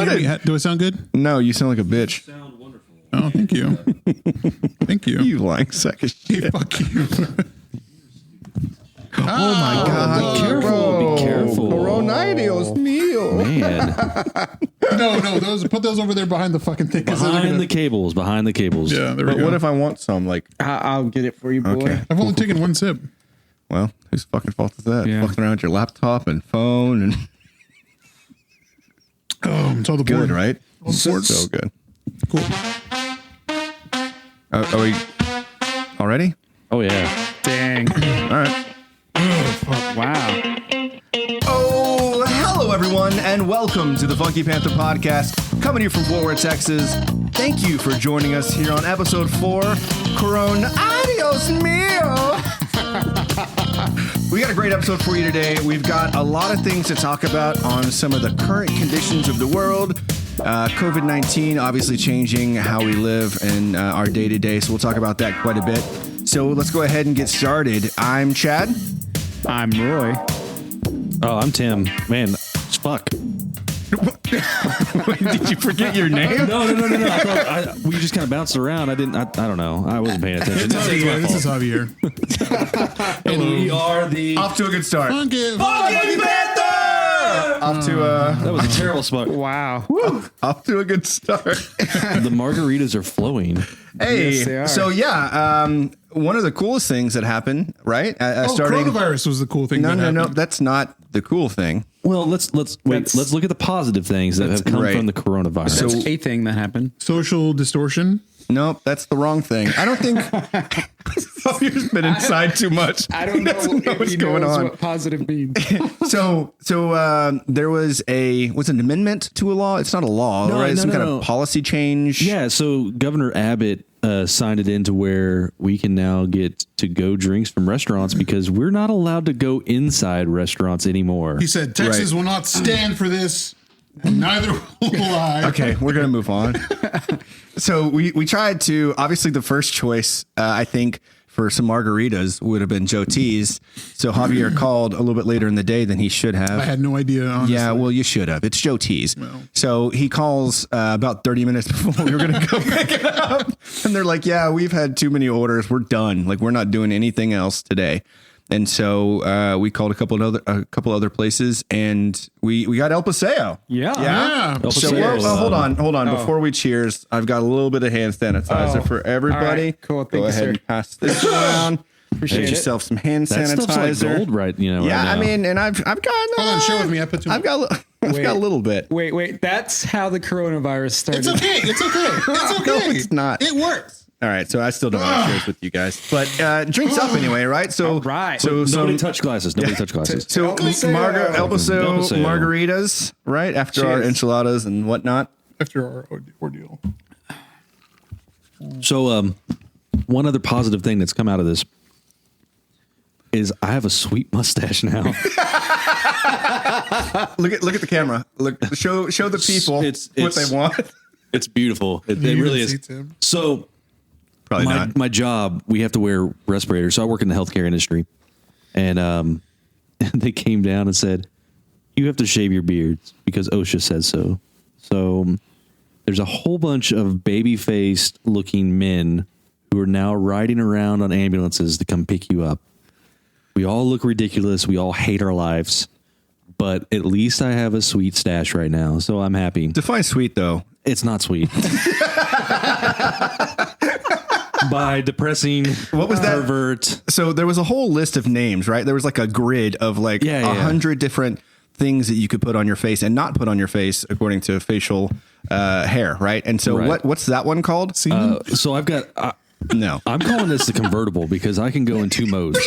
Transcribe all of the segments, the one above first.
Do I sound good? No, you sound like a bitch. You sound wonderful. Oh, thank you. Thank you. You lying sack of shit. Hey, fuck you. Oh my God. Be careful. Be careful. Coron-Ay Dios Mio. Man. No, put those over there behind the fucking thing. Behind the cables. Yeah, there we But go. what if I want some? Like, I'll get it for you, boy. Okay. I've only taken one sip. well, whose fucking fault is that? Yeah. Fucking around with your laptop and phone and It's all the board. good, right? So good. Cool. Are we already? Oh, yeah. Dang. All right. Wow. Oh, hello everyone, and welcome to the Funky Panther podcast, coming to you from Fort Worth, Texas. Thank you for joining us here on episode 4, Coron-Ay Dios Mio. We got a great episode for you today. We've got a lot of things to talk about on some of the current conditions of the world. COVID-19 obviously changing how we live in our day-to-day, so we'll talk about that quite a bit. So let's go ahead and get started. I'm Chad. I'm Roy. Oh, I'm Tim. Man, fuck. Did you forget your name? No. I thought we just kind of bounced around. I don't know. I wasn't paying attention. This is Javier. And we are the... Off to a good start. Funky Panther! Off to That was a terrible spot. Wow. off to a good start. The margaritas are flowing. Hey, Yes, they are. so yeah, one of the coolest things that happened, right? Starting. coronavirus was the cool thing. No, that's not the cool thing. Well, let's look at the positive things that have come right. from the coronavirus. So- That's a thing that happened. Social distortion. Nope, that's the wrong thing. I don't think Javier's been inside too much. I don't He know, doesn't know if what's he going knows on. what positive means. So there was an amendment to a law. It's not a law, right? Some kind of policy change. Yeah, so Governor Abbott signed it into where we can now get to-go drinks from restaurants because we're not allowed to go inside restaurants anymore. He said Texas will not stand for this, and neither will I. Okay, we're gonna move on. So we tried to, obviously the first choice, I think, for some margaritas would have been Joe T's. So Javier called a little bit later in the day than he should have. I had no idea, honestly. Yeah, well, you should have. It's Joe T's. Well. So he calls about 30 minutes before we were going to go pick it up. And they're like, yeah, we've had too many orders. We're done. Like, we're not doing anything else today. And so we called a couple other places, and we got El Paseo. Yeah. El So Paseo. hold on. Before we cheers, I've got a little bit of hand sanitizer for everybody. All right, cool. Thank Go you, ahead sir. and pass this around. Appreciate Get it. yourself some hand That stuff's like sanitizer. gold, right? Yeah, right now. I mean, and I've got. Hold on, share with me. I put too much. I've got a little bit. Wait. That's how the coronavirus started. It's okay. It's okay. No, it's not. It works. All right, so I still don't want to share this with you guys, but drinks up anyway, right? So All right. So Nobody touch glasses. Nobody touch glasses. So El Paseo. El Paseo El Paseo. margaritas, right after our Cheers. enchiladas and whatnot. After our ordeal. So, one other positive thing that's come out of this is I have a sweet mustache now. Look at the camera. Look, show the people what they want. It's beautiful. It You really can see is. Tim. So, Probably not. my job, we have to wear respirators. So I work in the healthcare industry, and they came down and said, "You have to shave your beards because OSHA says so." So there's a whole bunch of baby-faced looking men who are now riding around on ambulances to come pick you up. We all look ridiculous. We all hate our lives, but at least I have a sweet stash right now, so I'm happy. Define sweet though. It's not sweet. By depressing, What was that? pervert. So there was a whole list of names, right? There was like a grid of like 100 different things that you could put on your face and not put on your face according to facial hair, right? And so Right. what's that one called? So I've got. No. I'm calling this the convertible because I can go in two modes.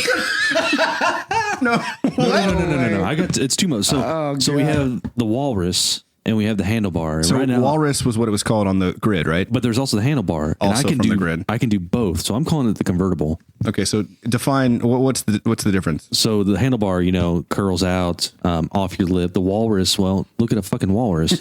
No. No. I got it's two modes. So Oh, so we God. have the walrus and we have the handlebar. And So right now, walrus was what it was called on the grid, right? but there's also the handlebar. And Also I can from do the grid. I can do both. So I'm calling it the convertible. Okay, so define what's the difference? So the handlebar, curls out off your lip. The walrus, well, look at a fucking walrus.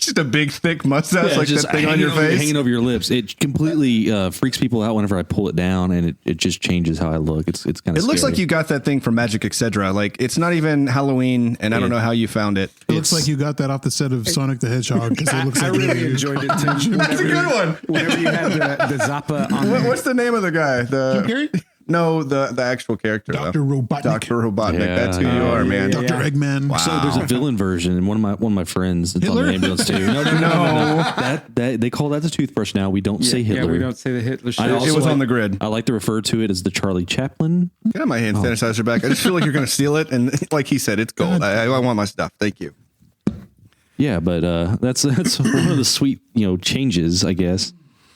Just a big, thick mustache Yeah, like just that thing on your face. hanging over your lips. It completely freaks people out whenever I pull it down, and it just changes how I look. It's kind of. It looks like you got that thing from Magic Etc. Like it's not even Halloween, and I don't know how you found it. It looks like you got that off the set of Sonic the Hedgehog. 'Cause it looks I like really enjoyed it too. That's a good one. Whenever you had the Zappa on there. What's the name of the guy? Jim Carrey? No, the actual character. Dr. though. Robotnik. Dr. Robotnik. Yeah. That's who you are, man. Dr. Eggman. So there's a villain version, and one of my friends that's on the Hitler? ambulance too. No. That they call that the toothbrush now. We don't say Hitler. Yeah, we don't say the Hitler shit. I also It was like- on the grid. I like to refer to it as the Charlie Chaplin. Can I have my hand sanitizer back? I just feel like you're going to steal it. And like he said, it's gold. I want my stuff. Thank you. Yeah, but that's one of the sweet changes, I guess.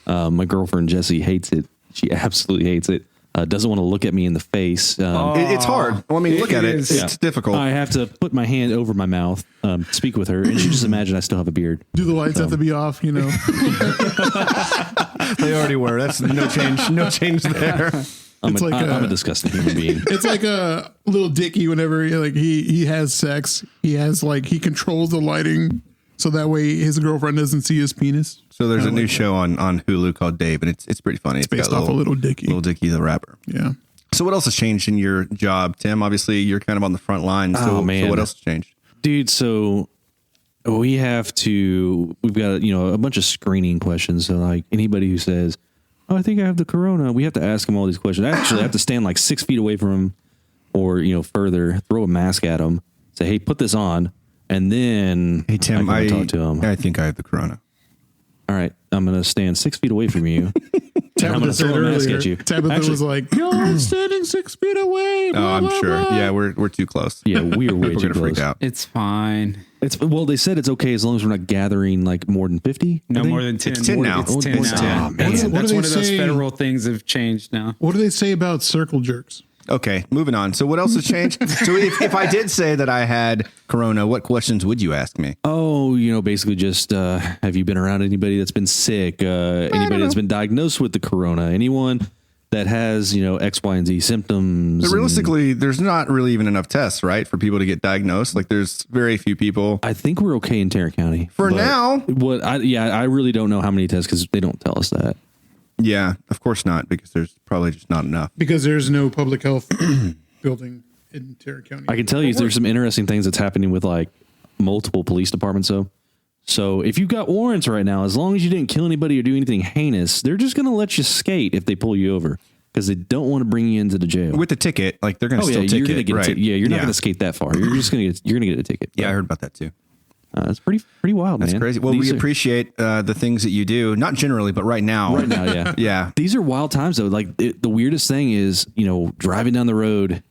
My girlfriend Jessie hates it. She absolutely hates it. Doesn't want to look at me in the face. It's hard. Well, I mean, look at it. is. It's difficult. I have to put my hand over my mouth, speak with her, and she just imagine I still have a beard. Do the lights have to be off, They already were. That's no change. No change there. I'm It's like I'm a disgusting human being. It's like a little Dicky whenever he has sex. He controls the lighting so that way his girlfriend doesn't see his penis. So there's a new show on Hulu called Dave, and it's pretty funny. It's Based got off a Little Dicky. Little Dicky the rapper. Yeah. So what else has changed in your job, Tim? Obviously, you're kind of on the front line. So, Oh, man. so what else has changed? Dude, so we've got a bunch of screening questions. So like anybody who says, "Oh, I think I have the corona," we have to ask them all these questions. Actually, I have to stand like 6 feet away from them, or further, throw a mask at them, say, "Hey, put this on," and then Hey, Tim, I can talk to them. I think I have the corona. All right, I'm gonna stand 6 feet away from you. and I'm gonna throw a mask at you. Tabitha Actually, was like, "You're standing 6 feet away." Oh, I'm blah, sure. blah. Yeah, we're too close. yeah, we are way People too are gonna freak close. out. It's fine. They said it's okay as long as we're not gathering like more than 50. No I think. more than 10. It's 10 now. It's 10 It's now. 10. Oh, man. That's What do one they of those say? federal things have changed now. What do they say about circle jerks? Okay, moving on. So what else has changed? So if I did say that I had corona, what questions would you ask me? Oh, basically just have you been around anybody that's been sick? Anybody that's been diagnosed with the corona? Anyone that has, X, Y, and Z symptoms? But realistically, there's not really even enough tests, right, for people to get diagnosed. Like there's very few people. I think we're okay in Tarrant County. For but now. I really don't know how many tests because they don't tell us that. Yeah, of course not, because there's probably just not enough. Because there's no public health building in Tarrant County. I can tell you there's some interesting things that's happening with like multiple police departments. So if you've got warrants right now, as long as you didn't kill anybody or do anything heinous, they're just going to let you skate if they pull you over because they don't want to bring you into the jail. With the ticket, like they're going to still you're ticket, gonna get right? you're not going to skate that far. You're just going to get a ticket. Yeah, I heard about that too. That's pretty wild, That's man. crazy. Well, we appreciate the things that you do, not generally, but right now. Right now, yeah. Yeah. These are wild times, though. Like, the weirdest thing is, driving down the road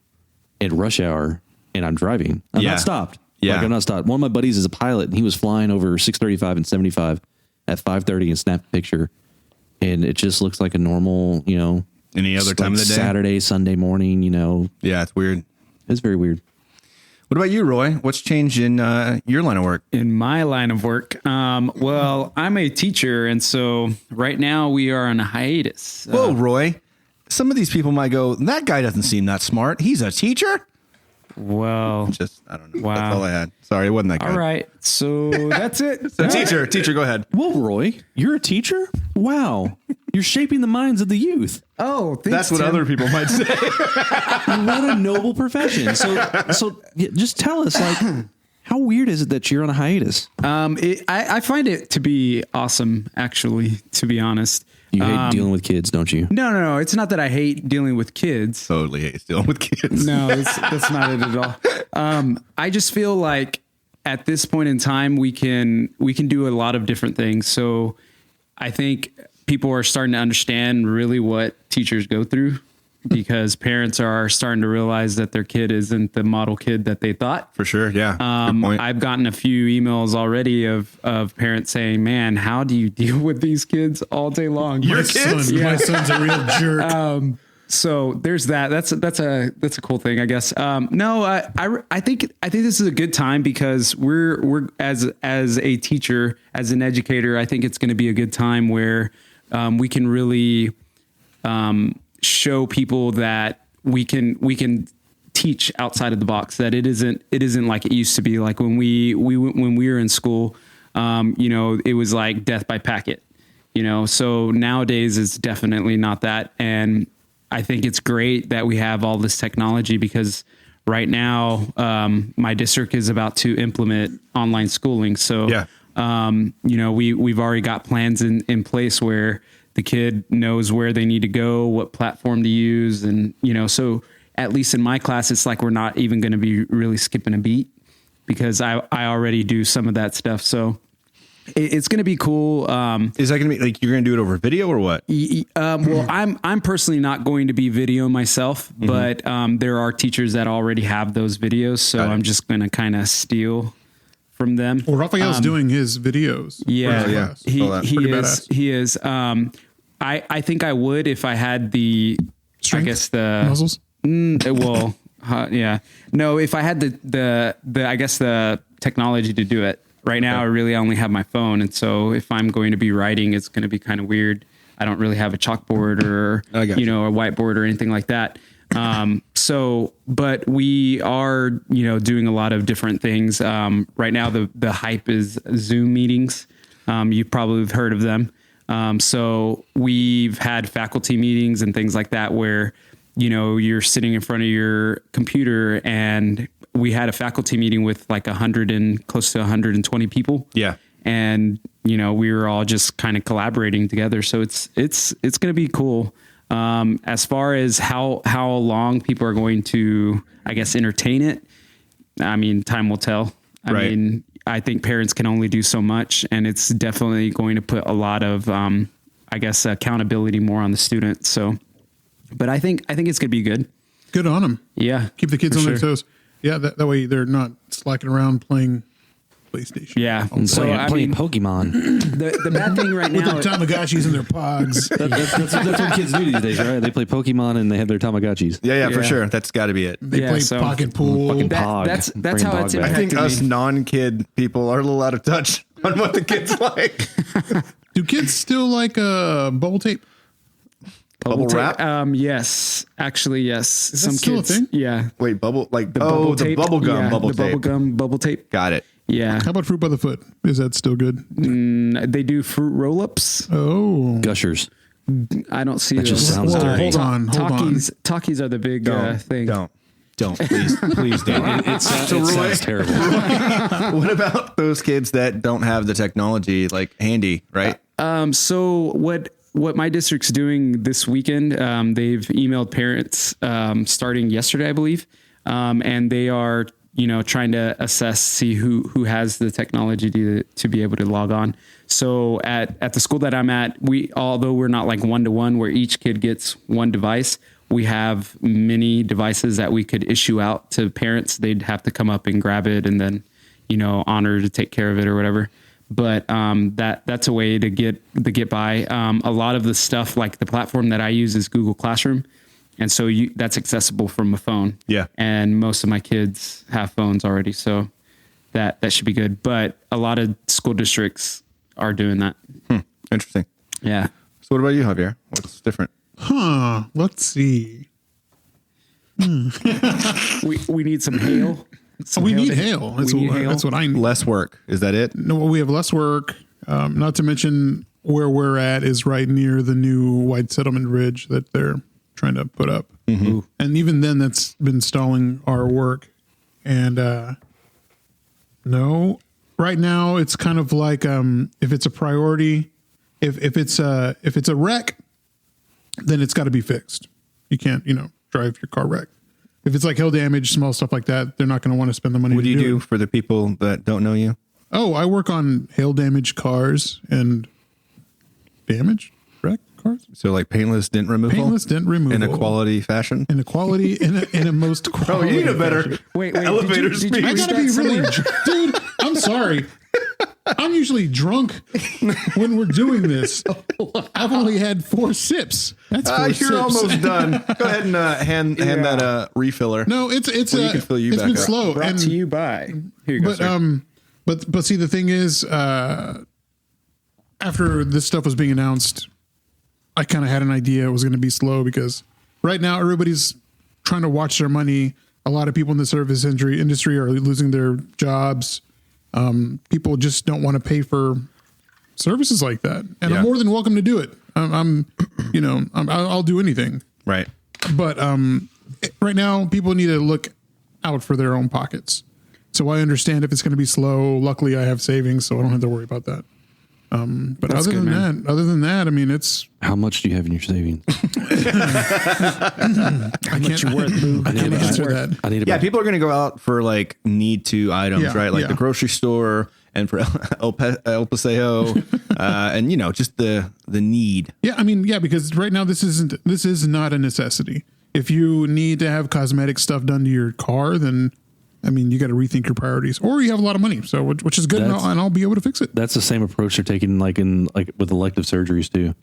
at rush hour, and I'm driving. I'm Yeah. not stopped. Yeah. Like, I'm not stopped. One of my buddies is a pilot, and he was flying over 635 and 75 at 5:30 and snapped a picture. And it just looks like a normal, Any other time of the day? Saturday, Sunday morning, Yeah, it's weird. It's very weird. What about you, Roy? What's changed in your line of work? In my line of work, well, I'm a teacher, and so right now we are on a hiatus. Whoa, Roy. Some of these people might go, that guy doesn't seem that smart. He's a teacher? Well, Just, I don't know. Wow. That's all I had. Sorry, it wasn't that good. all right. So that's it. So teacher, go ahead. Whoa, Roy, you're a teacher? Wow. You're shaping the minds of the youth. Oh, thanks, That's what Tim. other people might say. What a noble profession. So yeah, just tell us, like, how weird is it that you're on a hiatus? I find it to be awesome, actually, to be honest. You hate dealing with kids, don't you? No. It's not that I hate dealing with kids. Totally hate dealing with kids. No, that's not it at all. I just feel like at this point in time, we can do a lot of different things. So I think people are starting to understand really what teachers go through because parents are starting to realize that their kid isn't the model kid that they thought. For sure, yeah. Good point. I've gotten a few emails already of parents saying, "Man, how do you deal with these kids all day long?" My son's a real jerk. So there's that. That's a cool thing, I guess. No, I think this is a good time because we're as a teacher, as an educator, I think it's going to be a good time where we can really show people that we can teach outside of the box, that it isn't like it used to be. Like when we were in school, it was like death by packet, so nowadays it's definitely not that. And I think it's great that we have all this technology, because right now, my district is about to implement online schooling. So, we've already got plans in place where the kid knows where they need to go, what platform to use. And, so at least in my class, it's like we're not even going to be really skipping a beat, because I already do some of that stuff. So it's going to be cool. Is that going to be like, you're going to do it over video or what? Well, I'm personally not going to be video myself, but there are teachers that already have those videos. So I'm just going to kind of steal from them. Well, Raphael's doing his videos. Yeah. He is. I think I would if I had the Strength? I guess the Muscles? Yeah. No, if I had the I guess the technology to do it. Right now, I really only have my phone. And so if I'm going to be writing, it's going to be kind of weird. I don't really have a chalkboard or, a whiteboard or anything like that. But we are, doing a lot of different things. Right now, the hype is Zoom meetings. You've probably heard of them. So we've had faculty meetings and things like that where, you're sitting in front of your computer, and we had a faculty meeting with like 100 and close to 120 people. Yeah. And, we were all just kind of collaborating together. So it's going to be cool. As far as how long people are going to, I guess, entertain it, I mean, time will tell. I think parents can only do so much, and it's definitely going to put a lot of, accountability more on the student. So, but I think it's going to be good. Good on them. Yeah. Keep the kids on their toes. Yeah. That way they're not slacking around playing PlayStation. Yeah. So playing Pokemon. The bad thing right With now, their Tamagotchis and their Pogs. That's what kids do these days, right? They play Pokemon and they have their Tamagotchis. Yeah, for sure. That's got to be it. They play pocket pool. that's how it's impacted I think us me. non-kid people are a little out of touch on what the kids like. Do kids still like bubble tape? Bubble wrap? Yes, actually, yes. Is that still a thing? Yeah. Wait, the bubble the tape. bubble gum Yeah, bubble the tape. bubble gum bubble tape. Got it. Yeah. How about fruit by the foot? Is that still good? They do fruit roll-ups. Oh. Gushers. I don't see That those. just sounds dirty. Hold on. Talkies are the big thing. Don't please don't. It sounds terrible. What about those kids that don't have the technology like handy, right? So what my district's doing this weekend, they've emailed parents starting yesterday, I believe, and they are trying to see who has the technology to be able to log on. So at the school that I'm at, although we're not like 1-to-1 where each kid gets one device, we have many devices that we could issue out to parents. They'd have to come up and grab it and then, honor to take care of it or whatever. But that's a way to get by. A lot of the stuff, like the platform that I use, is Google Classroom, and so that's accessible from a phone. Yeah, and most of my kids have phones already, so that should be good. But a lot of school districts are doing that. Interesting. Yeah. So what about you, Javier? What's different? Let's see. We need some hail. We need hail. That's what I need. Less work. Is that it? No, we have less work. Not to mention where we're at is right near the new wide settlement bridge that they're trying to put up. Mm-hmm. And even then, that's been stalling our work. And no, right now it's kind of like if it's a priority, if it's a wreck, then it's got to be fixed. You can't, drive your car wrecked. If it's like hail damage, small stuff like that, they're not going to want to spend the money. What do you do for the people that don't know you? Oh, I work on hail damaged cars and damaged wrecked cars. So like paintless dent removal? Paintless dent removal. In a quality fashion? In a quality, in a most quality. Oh, you need a better fashion. Wait, elevator did you I gotta be really, dude, I'm sorry. I'm usually drunk when we're doing this. I've only had 4 sips. That's 4 sips. You're almost done. Go ahead and hand that refiller. No, it's you can fill you it's back been up. slow. Brought to you by. Here you go, sir. But see, the thing is, after this stuff was being announced, I kind of had an idea it was going to be slow because right now everybody's trying to watch their money. A lot of people in the service industry are losing their jobs. People just don't want to pay for services like that, and Yeah. I'm more than welcome to do it. I'll do anything. Right. But right now, people need to look out for their own pockets. So I understand if it's going to be slow. Luckily, I have savings, so I don't have to worry about that. But That's other good, than that, I mean, it's How much do you have in your savings? I can't answer that. I need Yeah, about people are going to go out for like need to items, Yeah, right? Like yeah. the grocery store and for El Paseo, and just the need. Yeah, I mean, yeah, because right now this is not a necessity. If you need to have cosmetic stuff done to your car, then I mean, you got to rethink your priorities, or you have a lot of money, so which is good, and I'll be able to fix it. That's the same approach they're taking, like with elective surgeries too.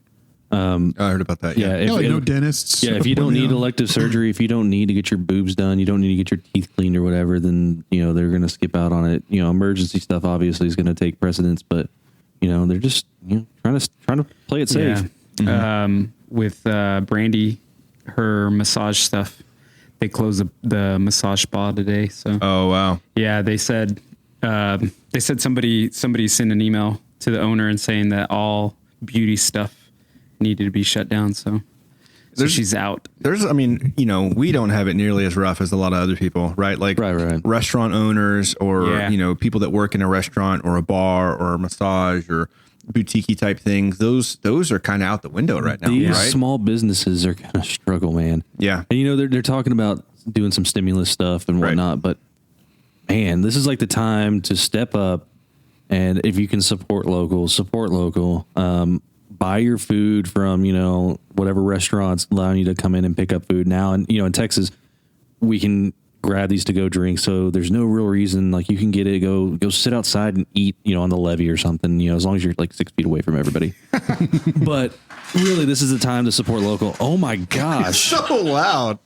I heard about that. Yeah, Yeah, like no dentists. Yeah, if you don't need appointment. elective surgery, if you don't need to get your boobs done, you don't need to get your teeth cleaned or whatever, then they're going to skip out on it. Emergency stuff obviously is going to take precedence, but they're just trying to play it safe. Yeah. With Brandy, her massage stuff, they closed the massage spa today. So Oh wow. yeah, they said somebody sent an email to the owner and saying that all beauty stuff needed to be shut down. So she's out. We don't have it nearly as rough as a lot of other people, right? Like Right. restaurant owners or, Yeah. people that work in a restaurant or a bar or a massage or boutique type things. Those are kind of out the window right now, These right? small businesses are going to struggle, man. Yeah. And they're talking about doing some stimulus stuff and Right. whatnot, but man, this is like the time to step up. And if you can support local, buy your food from, whatever restaurants allowing you to come in and pick up food now. And, in Texas, we can grab these to go drinks. So there's no real reason, like you can get it, go sit outside and eat, on the levee or something, as long as you're like 6 feet away from everybody. But really, this is the time to support local. Oh my gosh. So loud.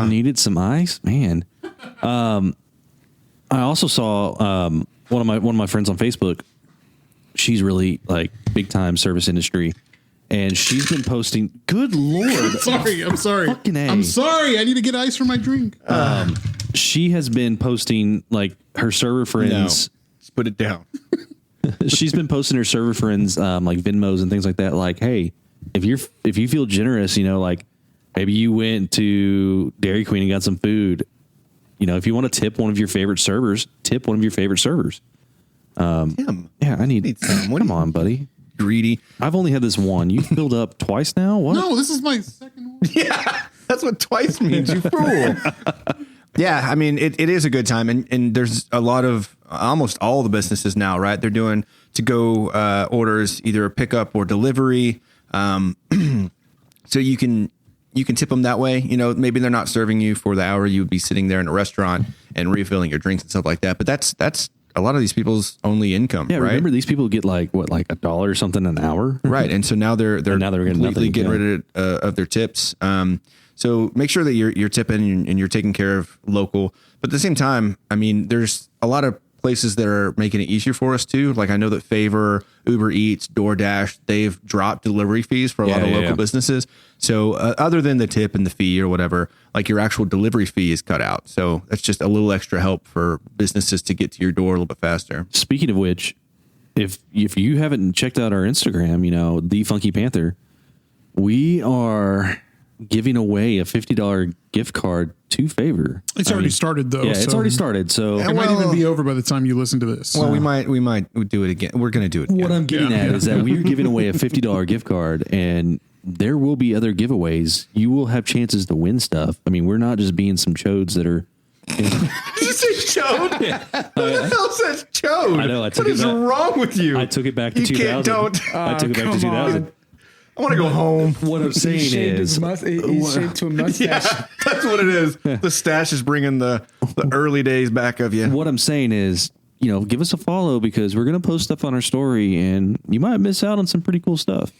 Needed some ice, man. I also saw one of my friends on Facebook. She's really like big time service industry, and she's been posting. Good Lord, I'm sorry. Fucking A. I'm sorry. I need to get ice for my drink. She has been posting like her server friends. Just put it down. She's been posting her server friends like Venmos and things like that. Like, hey, if you feel generous, like maybe you went to Dairy Queen and got some food. If you want to tip one of your favorite servers, tip one of your favorite servers. Tim, Yeah, I need some. What Come do you- on, buddy. greedy. I've only had this one. You've filled up twice now? What? No, this is my second one. Yeah, that's what twice means, you fool. Yeah, I mean, it is a good time. And there's a lot of, almost all the businesses now, right? They're doing to-go orders, either pickup or delivery. So you can tip them that way. Maybe they're not serving you for the hour you would be sitting there in a restaurant and refilling your drinks and stuff like that. But that's a lot of these people's only income, Yeah, right? remember these people get like $1 or something an hour? Right, and so now they're now they're getting completely nothing, getting yeah. rid of their tips. So make sure that you're tipping and you're taking care of local. But at the same time, I mean, there's a lot of places that are making it easier for us too. Like I know that Favor, Uber Eats, DoorDash, they've dropped delivery fees for a lot of local businesses. So other than the tip and the fee or whatever, like your actual delivery fee is cut out. So that's just a little extra help for businesses to get to your door a little bit faster. Speaking of which, if you haven't checked out our Instagram, the Funky Panther, we are giving away a $50 gift card to Favor. It's already started though. Yeah, it's so already started. So It might even be over by the time you listen to this. Well, we might do it again. We're going to do it again. what I'm getting at is that we're giving away a $50 gift card, and there will be other giveaways. You will have chances to win stuff. I mean, we're not just being some chodes that are. Did you say chode? Who the hell says chode? I know, I took What it is back. wrong with you? I took it back to You 2000. can't, don't. I took it back to 2000. I want to go home. What I'm saying is, He's shaved to a mustache. Yeah, that's what it is. The stash is bringing the early days back of you. what I'm saying is, give us a follow because we're going to post stuff on our story, and you might miss out on some pretty cool stuff.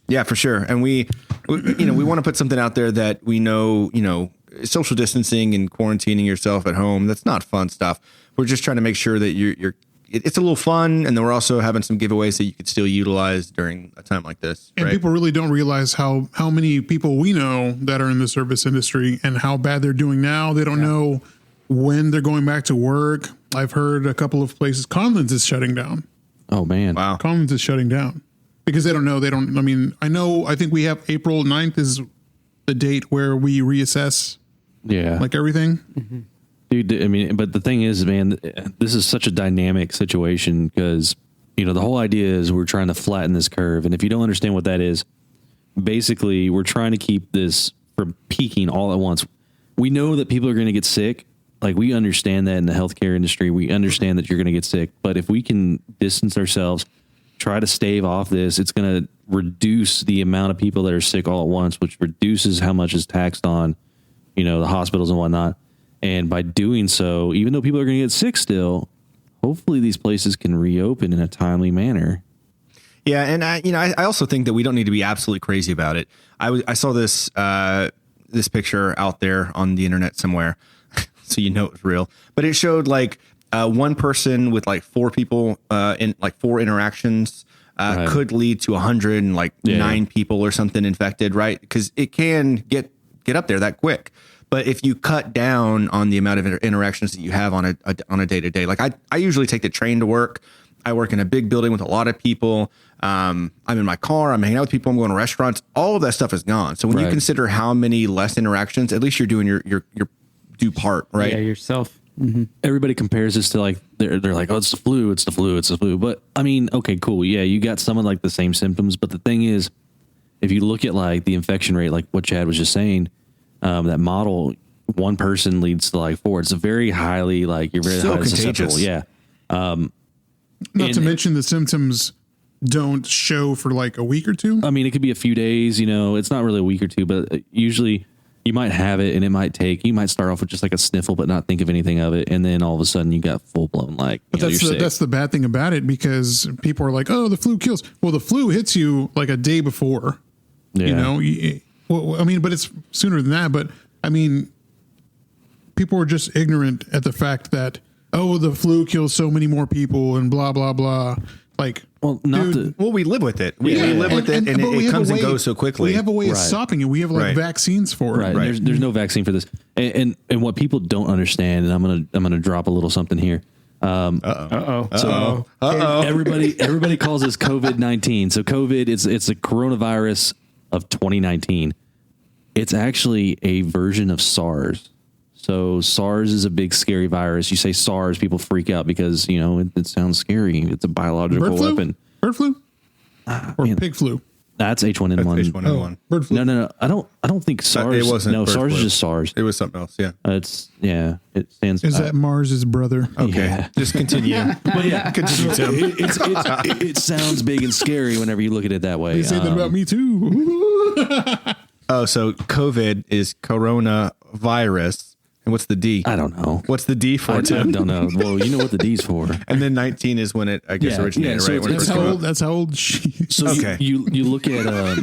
Yeah, for sure. And we want to put something out there that we know, social distancing and quarantining yourself at home. That's not fun stuff. We're just trying to make sure that it's a little fun, and then we're also having some giveaways that you could still utilize during a time like this. And right? people really don't realize how many people we know that are in the service industry and how bad they're doing now. They don't know when they're going back to work. I've heard a couple of places. Conlins is shutting down. Oh man. Wow. Conlins is shutting down because they don't know. I mean, I think we have April 9th is the date where we reassess Yeah. like everything. Mm-hmm. Dude, I mean, but the thing is, man, this is such a dynamic situation because, the whole idea is we're trying to flatten this curve. And if you don't understand what that is, basically we're trying to keep this from peaking all at once. We know that people are going to get sick. Like, we understand that in the healthcare industry. We understand that you're going to get sick. But if we can distance ourselves, try to stave off this, it's going to reduce the amount of people that are sick all at once, which reduces how much is taxed on, the hospitals and whatnot. And by doing so, even though people are going to get sick still, hopefully these places can reopen in a timely manner. Yeah, and I also think that we don't need to be absolutely crazy about it. I saw this this picture out there on the internet somewhere, so it was real. But it showed like one person with like 4 people in like 4 interactions could lead to 109 people or something infected, right? Because it can get up there that quick. But if you cut down on the amount of interactions that you have on a day-to-day, like I usually take the train to work. I work in a big building with a lot of people. I'm in my car. I'm hanging out with people. I'm going to restaurants. All of that stuff is gone. So when you consider how many less interactions, at least you're doing your due part, right? Yeah, yourself. Mm-hmm. Everybody compares this to like they're like, oh, it's the flu, it's the flu, it's the flu. But I mean, okay, cool. Yeah, you got some of like the same symptoms. But the thing is, if you look at like the infection rate, like what Chad was just saying. That model, one person leads to like 4. It's a very highly you're very highly susceptible. Yeah. Not to mention the symptoms don't show for like a week or 2. I mean, it could be a few days. It's not really a week or 2, but usually you might have it, and you might start off with just like a sniffle, but not think of anything of it, and then all of a sudden you got full blown that's the bad thing about it because people are like, oh, the flu kills. Well, the flu hits you like a day before. Yeah. Well, I mean, but it's sooner than that. But I mean, people are just ignorant at the fact that, oh, the flu kills so many more people and blah, blah, blah. Like, well, we live with it. We live with it, and it comes and goes so quickly. We have a way of stopping it. We have vaccines for it. Right. There's no vaccine for this. And what people don't understand, and I'm gonna drop a little something here. Everybody calls this COVID-19. So COVID, it's a coronavirus of 2019. It's actually a version of SARS. So SARS is a big scary virus. You say SARS, people freak out because it sounds scary. It's a biological weapon. Bird flu or pig flu. That's H1N1. H1N1. Bird flu. No. I don't think SARS. It wasn't. No, SARS flu. is just SARS. It was something else. Yeah. It stands. Is that Mars's brother? Okay. Yeah. Just continue. But yeah, continue, Tim. it sounds big and scary whenever you look at it that way. They say that about me too. So COVID is coronavirus. And what's the D? I don't know. What's the D for, I Tim? don't know. Well, you know what the D's for. And then 19 is when it, I guess, originated, so right? When it That's first how came old. out. That's how old she is. So Okay. you look at Can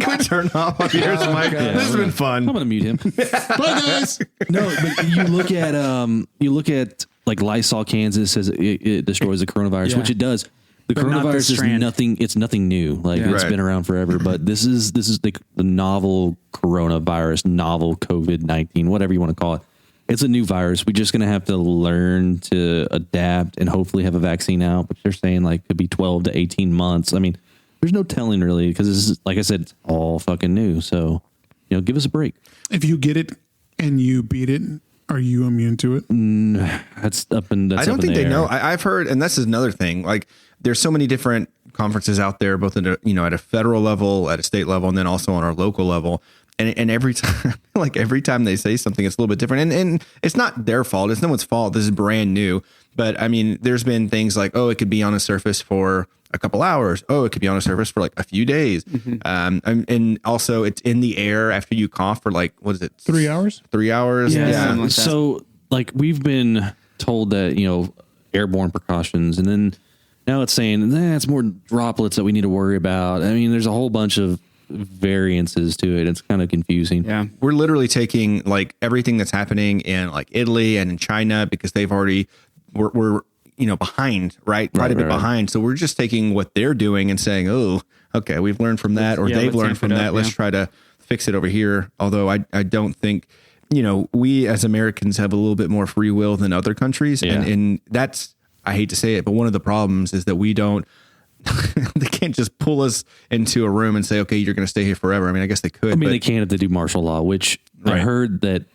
we turn off Javier's mic? This has been fun. I'm gonna mute him. Bye, guys. No, but you look at like Lysol, Kansas says it destroys the coronavirus, which it does. The But not coronavirus this is strand. nothing. It's nothing new. Like it's Right. been around forever. But this is the novel coronavirus, novel COVID-19, whatever you want to call it. It's a new virus. We're just going to have to learn to adapt and hopefully have a vaccine out, which they're saying like could be 12 to 18 months. I mean, there's no telling really because this is, like I said, it's all fucking new. So, give us a break. If you get it and you beat it, are you immune to it? That's up in I don't think they know. I've heard, and this is another thing. Like, there's so many different conferences out there, both at at a federal level, at a state level, and then also on our local level. And every time, every time they say something, it's a little bit different. And it's not their fault. It's no one's fault. This is brand new. But I mean, there's been things like, oh, it could be on a surface for a couple hours. Oh, it could be on a surface for like a few days. Mm-hmm. And also it's in the air after you cough for like, what is it? 3 hours? 3 hours. Yeah. Something like that. So like we've been told that, airborne precautions, and then now it's saying it's more droplets that we need to worry about. I mean, there's a whole bunch of variances to it. It's kind of confusing. Yeah. We're literally taking like everything that's happening in like Italy and in China because they've already we're behind, right? Quite a bit behind. So we're just taking what they're doing and saying, oh, okay, we've learned from that, or they've let's learned amp from it that. up, Let's try to fix it over here. Although I don't think we as Americans have a little bit more free will than other countries. Yeah. And that's, I hate to say it, but one of the problems is that we don't, they can't just pull us into a room and say, okay, you're going to stay here forever. I mean, I guess they could. They can if they do martial law, which I Right. heard that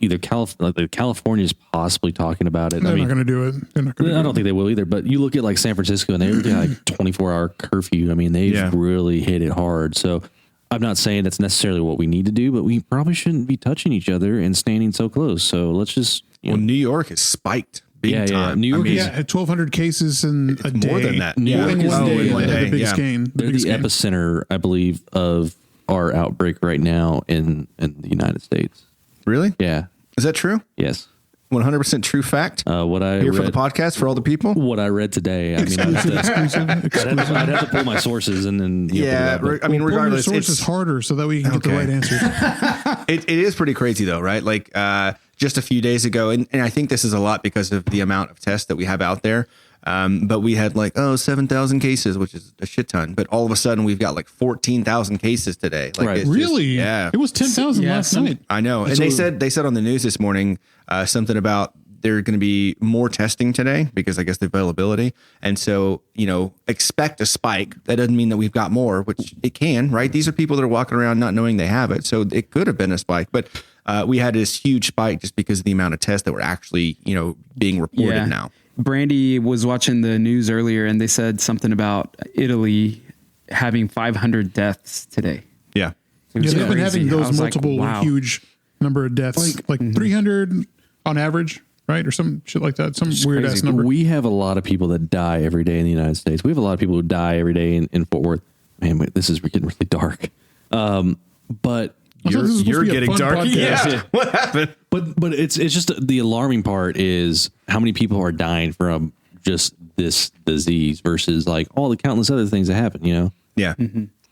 either California is possibly talking about it. They're not going to do it. They're not going to. I don't think they will either. But you look at like San Francisco, and they got like 24-hour curfew. I mean, they've really hit it hard. So I'm not saying that's necessarily what we need to do, but we probably shouldn't be touching each other and standing so close. So let's just. New York is spiked big time. New York Yeah, 1,200 cases in a day. more than that. New York in is one day. in one They had day, the biggest yeah. gain. They're the biggest gain. epicenter, I believe, of our outbreak right now in the United States. Really? Yeah. Is that true? Yes. 100% true fact? What I Here read, for the podcast for all the people? what I read today. I mean, I'd have to pull my sources and then. Yeah. I mean, Pull your regardless, sources harder so that we can get the Okay. right answers. it is pretty crazy though, right? Like just a few days ago, and I think this is a lot because of the amount of tests that we have out there. But we had 7,000 cases, which is a shit ton. But all of a sudden, we've got 14,000 cases today. Right. it's just- Really? yeah. It was 10,000 last night. I know. And they said on the news this morning something about there's going to be more testing today because I guess the availability. And so, expect a spike. That doesn't mean that we've got more, which it can, right? These are people that are walking around not knowing they have it. So it could have been a spike, but we had this huge spike just because of the amount of tests that were actually, being reported now. Brandy was watching the news earlier and they said something about Italy having 500 deaths today. Yeah. It was They've been crazy. having I those was like, multiple wow. huge number of deaths, like 300 on average, right? Or some shit like that. Some weird ass crazy. number. We have a lot of people that die every day in the United States. We have a lot of people who die every day in Fort Worth. Man, this is getting really dark. But I thought this was supposed You're to be a getting fun dark. podcast. Yeah. What happened? but it's just the alarming part is how many people are dying from just this disease versus all the countless other things that happen. Yeah.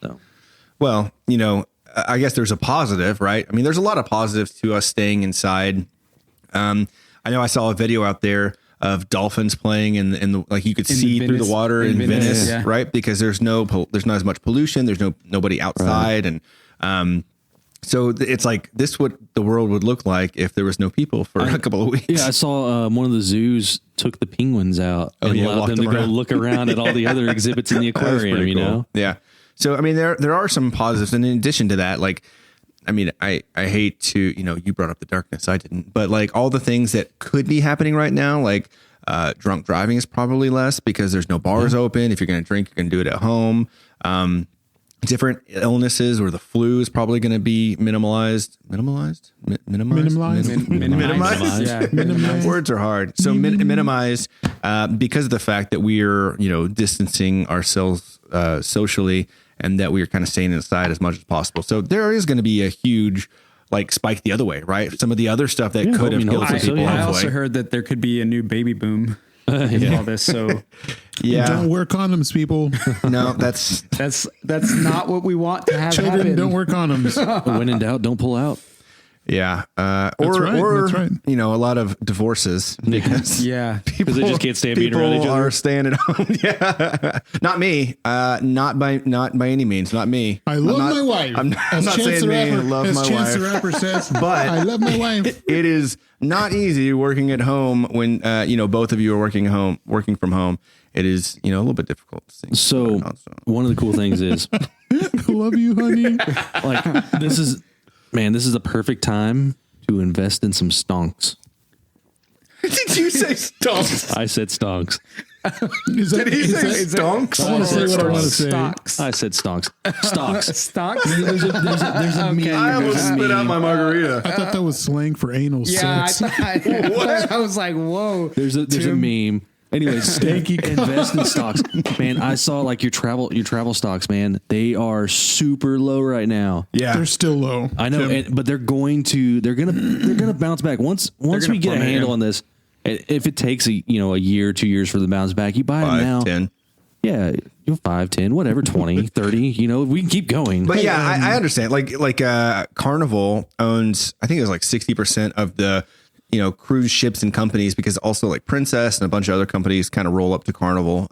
So Well, I guess there's a positive, right? I mean, there's a lot of positives to us staying inside. I know I saw a video out there of dolphins playing in the you could see through the water in Venice, yeah. right? Because there's not as much pollution. There's nobody outside. Right. And, so it's this what the world would look like if there was no people for a couple of weeks. yeah, I saw one of the zoos took the penguins out and allowed walked them to them go around. look around at all the other exhibits in the That was aquarium. pretty You cool. know, Yeah. So, I mean, there are some positives. And in addition to that, I hate to, you brought up the darkness. I didn't. But all the things that could be happening right now, drunk driving is probably less because there's no bars open. If you're going to drink, you can do it at home. Different illnesses or the flu is probably going to be minimalized. Minimized. Yeah. Words are hard. So minimized because of the fact that we are, distancing ourselves socially and that we are kind of staying inside as much as possible. So there is going to be a huge spike the other way, right? Some of the other stuff that could have killed some hopefully so, people. yeah. I also hopefully. heard that there could be a new baby boom because of all this. So Yeah. Don't wear condoms, people. No, that's that's not what we want to have Children, happen. don't wear condoms. when in doubt, don't pull out. yeah. right, Or that's right. a lot of divorces because Yeah. Because they just can't stand being people around each other. are staying at home. Yeah. Not me. Not by any means. Not me. I love I'm not- my wife. I'm As not Chance saying the me. I Rapper, love as my Chance wife. the Rapper says, But I love my wife. it is not easy working at home when both of you are working from home. It is a little bit difficult. So one of the cool things is I love you, honey. this is the perfect time to invest in some stonks. Did you say stonks? I said stonks. Is that, Did he is say that- stonks? I want to say what I want to say. Stocks. I said stonks. Stocks. Stocks. There's a meme. I almost spit out my margarita. I thought that was slang for anal Yeah, sex. I was like, whoa. There's a meme. Anyways, invest in stocks, man. I saw your travel stocks, man. They are super low right now. Yeah. They're still low. I know, but they're gonna bounce back once we get a plummet, handle yeah. on this. If it takes a year, 2 years for the bounce back, you buy them 5, now. 10. Yeah, 5, 10, whatever, 20, 30. We can keep going. But yeah, I understand. Carnival owns, I think it was 60% of the cruise ships and companies, because also Princess and a bunch of other companies kind of roll up to Carnival.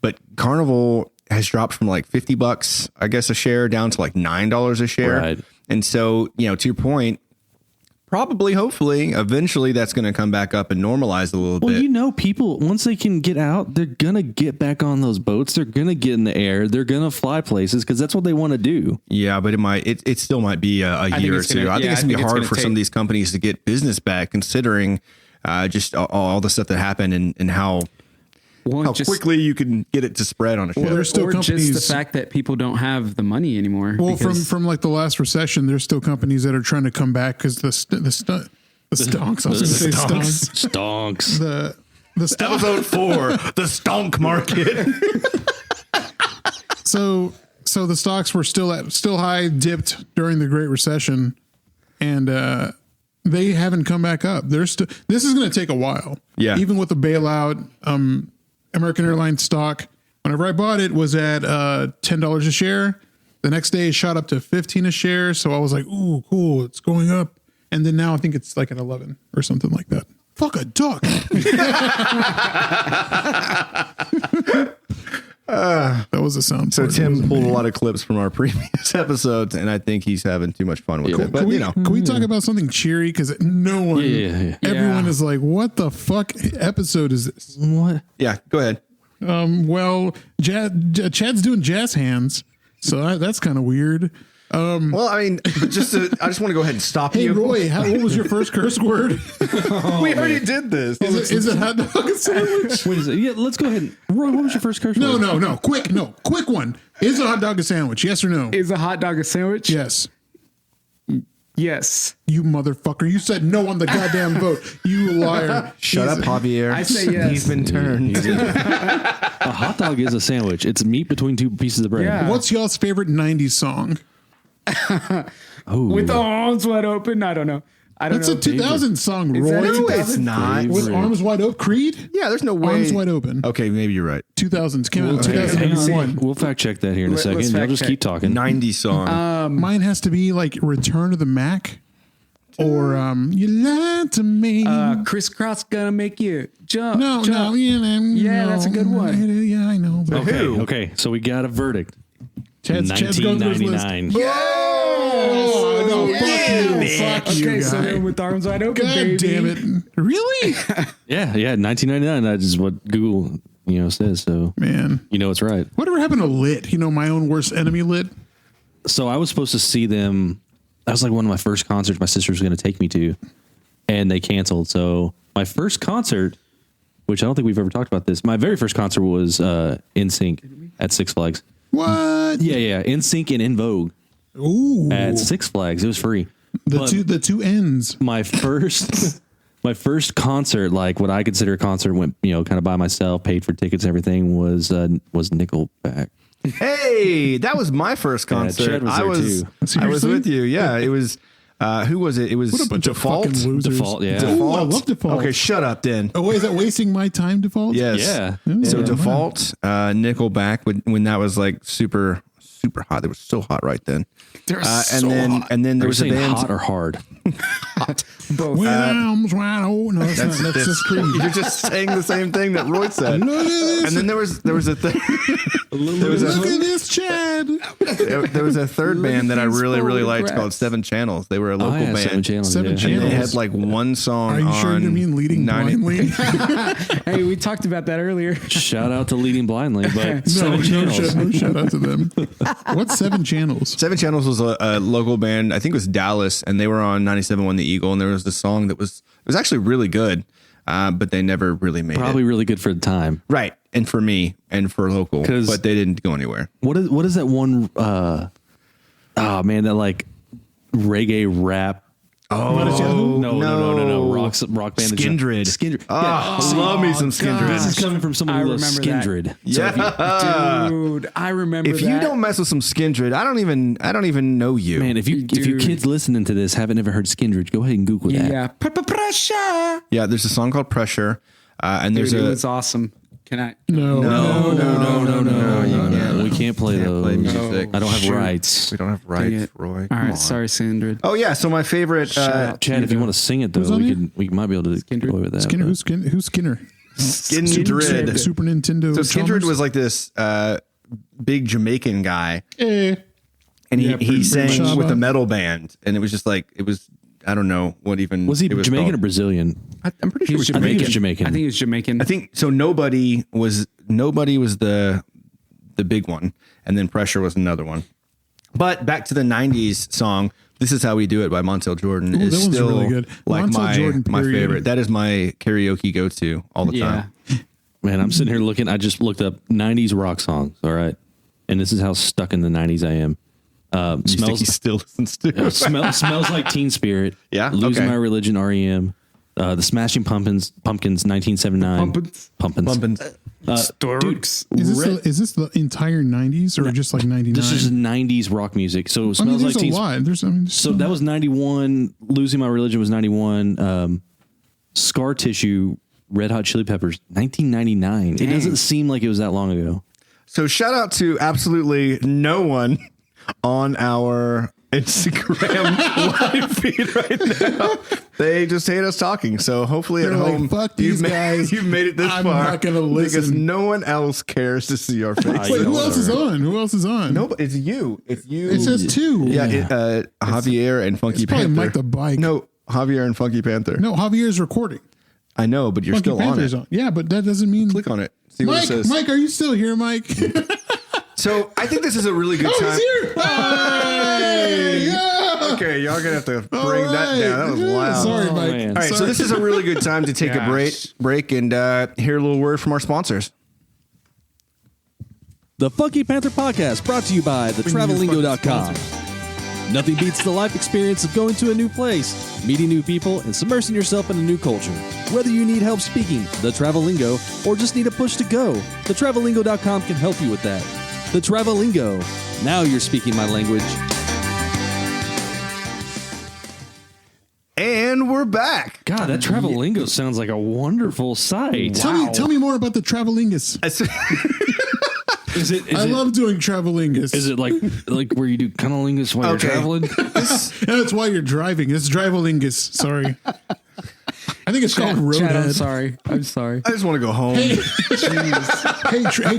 But Carnival has dropped from $50, I guess, a share down to $9 a share. Right. And so, to your point, probably, hopefully, eventually that's going to come back up and normalize a little Well, bit. you know, people, once they can get out, they're going to get back on those boats. They're going to get in the air. They're going to fly places because that's what they want to do. Yeah, but it still might be a year or two. I think it's going to be hard for some of these companies to get business back, considering just all the stuff that happened and how quickly you can get it to spread on a ship. Well, there's still companies, just the fact that people don't have the money anymore. Well, from like the last recession, there's still companies that are trying to come back because the stonks. I was going to say stonks. Stonks. The Episode 4, the stonk market. So the stocks were still high, dipped during the Great Recession, and they haven't come back up. This is going to take a while. Yeah. Even with the bailout, American Airlines stock, whenever I bought it, was at $10 a share. The next day it shot up to 15 a share. So I was like, ooh, cool, it's going up. And then now I think it's like at 11 or something like that. Fuck a duck. That was the sound. So part. Tim pulled a lot of clips from our previous episodes, and I think he's having too much fun with it. But Can we talk about something cheery? Because no one, everyone is like, what the fuck episode is this? What? Yeah, go ahead. Well, Chad's doing jazz hands, so that's kind of weird. Well, I mean, I just want to go ahead and stop Hey, you. Roy, what was your first curse word? We already did this. Is it hot dog and sandwich? What is it? Yeah, let's go ahead. Roy, what was your first curse word? No. Quick one. Is a hot dog a sandwich? Yes or no? Is a hot dog a sandwich? Yes. Yes. You motherfucker. You said no on the goddamn vote. You liar. Shut up, Javier. I say yes. He's been turned. A hot dog is a sandwich. It's meat between two pieces of bread. Yeah. What's y'all's favorite 90s song? With the arms wide open. I don't know. That's a 2000 song, Is Roy. that a No, 2000? it's not. With Arms Wide Open. Creed? Yeah, there's no way. Arms Wide Open. Okay, maybe you're right. 2000s. Came out in Hang on. 2001. We'll fact check that here in a Let's second. Y'all fact just check. keep talking. 90 song. Mine has to be like Return of the Mac or You Lied to Me. Crisscross gonna make you jump. No, jump. yeah, that's a good one. Yeah, I know. But Okay. So we got a verdict. Chad's going through his list. 1999. Oh, no, fuck you, Okay, so guy. then with arms wide open, God baby. damn it. Really? Yeah, 1999. That is what Google, says. So Man. it's right. Whatever happened to Lit? My own worst enemy, Lit? So I was supposed to see them. That was like one of my first concerts my sister was going to take me to, and they canceled. So my first concert, which I don't think we've ever talked about this, my very first concert was NSYNC at Six Flags. What? Yeah. NSYNC and In Vogue Ooh. at Six Flags. It was free. The two ends. My first concert, like what I consider a concert, went kind of by myself, paid for tickets and everything, was Nickelback. Hey, that was my first concert. Chad was I there was too. I was Seriously? with you. Yeah, it was who was it? It was What a bunch Default. of fucking losers. Default, yeah. Ooh, I love Default. Okay, shut up then. Oh, wait, is that wasting my time, Default? Yes. Yeah. So Yeah. Default, Nickelback when that was like super hot. It was so hot right then. They're And so then hot. and then there Are you was a saying band hot or hard? Both. With arms wide open. No, that's just Creed. You're just saying the same thing that Roy said. Look at this. And then there was a thing. There was Look a at this, Chad. there was a third band that I these really liked photographs. called Seven Channels. They were a local band. Seven Channels. Seven yeah. Channels. And they had like one song. Are you sure on you mean Leading 90 Blindly? Hey, we talked about that earlier. Shout out to Leading Blindly, but No, Seven Channels. no shout out to them. What's Seven Channels? Seven Channels was a local band. I think it was Dallas, and they were on 97.1 The Eagle. And there was this song that was actually really good, but they never really made Probably it. really good for the time. Right, and for me and for local, 'Cause- but they didn't go anywhere. What is that one? That like reggae rap. Oh No. Rock band. Skindred. Skindred. Oh, love me some Skindred. This is coming from someone I who loves remember that. Skindred. So if you- Dude, I remember If that. you don't mess with some Skindred, I don't even know you. man, if your Dude. kids listening to this haven't ever heard Skindred, go ahead and Google that. Yeah. Pressure. Yeah, there's a song called Pressure, and there's Dude, it a was awesome. Can I? No. We can't play Can't those. play music. I don't have Shoot. rights. We don't have Dang rights, it. Roy. All Come right. on. Sorry, Sandra. Oh yeah, so my favorite. Shout Chad, if you want to sing it though, Who's on we might be able to Skindred? go with that. Skinner. but- Who's Skinner? Skindred. Super Nintendo. So Skindred Chalmers? was like this big Jamaican guy, Eh. and Yeah, he pretty sang Shabba. with a metal band, and it was just like it was I don't know what even Was he it was Jamaican called. or Brazilian? I'm pretty sure it was I think Jamaican. it was Jamaican. I think it's Jamaican. I think so. Nobody was the big one, and then Pressure was another one. But back to the '90s song. This Is How We Do It by Montel Jordan Ooh, is that one's still really good. like Montel Jordan, my period. favorite. That is my karaoke go to all the yeah. time. Man, I'm sitting here looking. I just looked up 90s rock songs. All right. And this is how stuck in the 90s I am. You think he still listens to. Smells Like Teen Spirit. Yeah? Losing Okay. My Religion, REM. The Smashing Pumpkins, 1979. Pumpkins. Storks. Is this the entire 90s or just like 99? This is 90s rock music. So it I mean, Smells Like there's Teen a Spirit. lot. So that was 91. Losing My Religion was 91. Scar Tissue, Red Hot Chili Peppers, 1999. It doesn't seem like it was that long ago. So shout out to absolutely no one on our Instagram live feed right now. They just hate us talking. So hopefully They're at like, home, "Fuck these guys. You've made it this I'm far. not gonna because listen." no one else cares to see our faces. Wait, who else is on? Who else is on? No, it's you. It's you. It says two. Yeah, Javier and Funky it's probably Panther. Mike the Bike. No, Javier and Funky Panther. No, Javier's recording. I know, but you're Funky still Panther's on it. on. Yeah, but that doesn't mean. Click on it. See what Mike, it says. Mike, are you still here, Mike? So I think this is a really good Oh, time. he's here. Hey, yeah. Okay, y'all gonna have to bring All that down. That was right. loud. Sorry, Mike. man. All right, so this is a really good time to take a break and hear a little word from our sponsors. The Funky Panther Podcast, brought to you by thetravelingo.com. Nothing beats the life experience of going to a new place, meeting new people, and submersing yourself in a new culture. Whether you need help speaking the Travelingo or just need a push to go, thetravelingo.com can help you with that. The Travelingo. Now you're speaking my language. And we're back. God, that Travelingo sounds like a wonderful site. Tell me more about the Travelingus. Is it I love doing Travelingus. Is it like where you do cunnilingus while Okay. you're traveling? And that's why you're driving. It's Drivelingus. Sorry. I think it's called Chad, I'm Roadhead. sorry. I'm sorry. I just want to go home. Hey,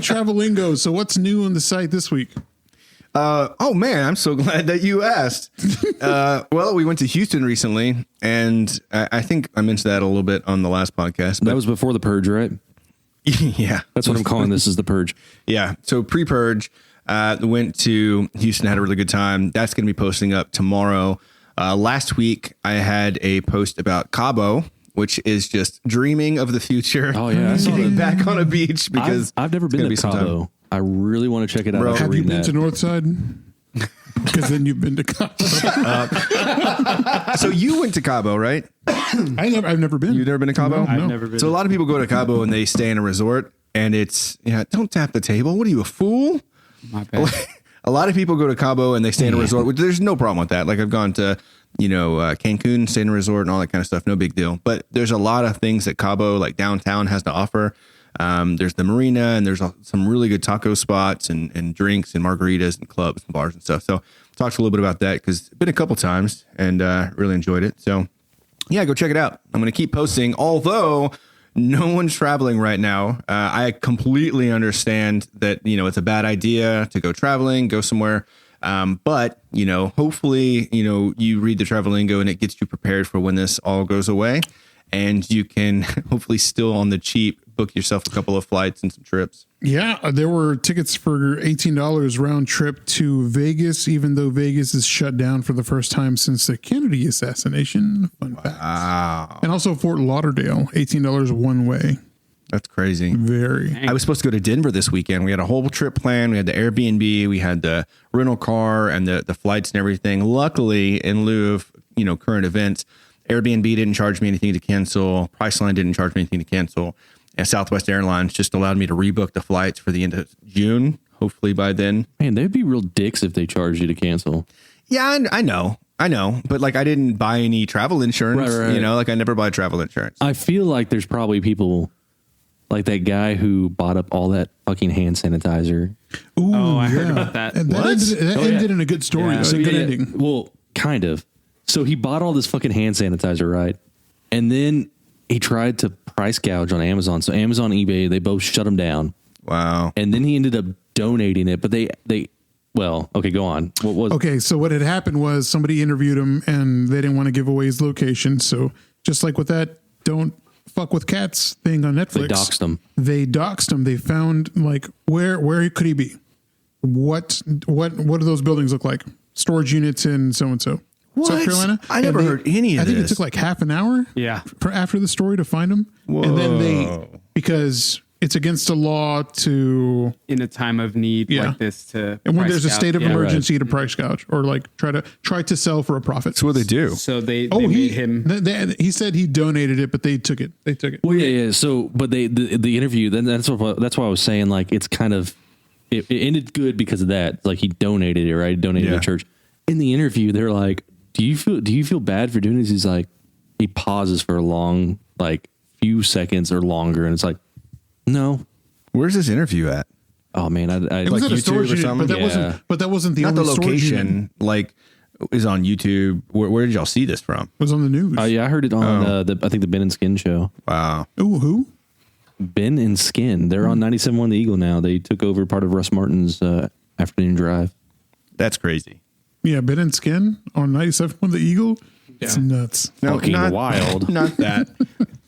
Travelingo. So what's new on the site this week? Oh man, I'm so glad that you asked. Well, we went to Houston recently, and I think I mentioned that a little bit on the last podcast. But That was before the purge, right? yeah, That's what I'm calling this, is the purge. yeah. So pre-purge, went to Houston, had a really good time. That's going to be posting up tomorrow. Last week, I had a post about Cabo, which is just dreaming of the future. Oh, yeah, I saw getting that. back on a beach because I've never it's been gonna to some time. Cabo. I really want to check it out. Bro, after Have you reading been to that. Northside? Because then you've been to Cabo. So you went to Cabo, right? I've never been. You've never been to Cabo? No. I've never been. So a lot of people go to Cabo and they stay in a resort, and it's don't tap the table. What are you, a fool? My bad. A lot of people go to Cabo and they stay in a resort, which there's no problem with that. Like I've gone to, Cancun, stay in a resort and all that kind of stuff. No big deal. But there's a lot of things that Cabo, like downtown, has to offer. There's the marina, and there's some really good taco spots and drinks and margaritas and clubs and bars and stuff. So talked a little bit about that because it's been a couple times and really enjoyed it. So yeah, go check it out. I'm going to keep posting, although no one's traveling right now. I completely understand that, it's a bad idea to go traveling, go somewhere. But, hopefully, you read the Travelingo and it gets you prepared for when this all goes away. And you can hopefully still on the cheap book yourself a couple of flights and some trips. Yeah, there were tickets for $18 round trip to Vegas, even though Vegas is shut down for the first time since the Kennedy assassination. Fun fact. Wow. And also Fort Lauderdale, $18 one way. That's crazy. Very. I was supposed to go to Denver this weekend. We had a whole trip planned. We had the Airbnb, we had the rental car and the flights and everything. Luckily, in lieu of, current events, Airbnb didn't charge me anything to cancel. Priceline didn't charge me anything to cancel. And Southwest Airlines just allowed me to rebook the flights for the end of June. Hopefully by then. Man, they'd be real dicks if they charged you to cancel. Yeah, I know. But like I didn't buy any travel insurance. Right. Like I never buy travel insurance. I feel like there's probably people like that guy who bought up all that fucking hand sanitizer. Ooh, Oh, I heard about that. And What? that ended in a good story. Yeah. A So good yeah, ending. well, kind of. So he bought all this fucking hand sanitizer, right? And then he tried to price gouge on Amazon. So Amazon, eBay, they both shut him down. Wow. And then he ended up donating it, but they Well, okay, go on. What was? Okay, so what had happened was somebody interviewed him and they didn't want to give away his location. So just like with that "Don't Fuck with Cats" thing on Netflix, They doxed him. They found like where could he be? What do those buildings look like? Storage units in so and so. South Carolina. I never heard any of this. I think it took like half an hour. Yeah. After the story to find him, and then because it's against the law to In a time of need like this to. and when price there's a gouge. state of Yeah. emergency to price gouge or like try to sell for a profit. That's what they do. So they Oh, made him. he said he donated it, but they took it. Well, yeah. So, but the interview. Then that's why I was saying like it's kind of it ended good because of that. Like he donated it, right? He donated to the church. In the interview, they're like, Do you feel bad for doing this? He's like, he pauses for a long, like few seconds or longer. And it's like, no. Where's this interview at? Oh man. It was Like at a YouTube storage or unit, something? but that wasn't the Not only the storage unit. location. Like is on YouTube. Where did y'all see this from? It was on the news. yeah, I heard it on I think the Ben and Skin show. Wow. Ooh, who? Ben and Skin. They're on 97.1 The Eagle now. They took over part of Russ Martin's afternoon drive. That's crazy. Yeah, Ben and Skin on 97 on the Eagle. It's nuts. No, Fucking wild. Not that.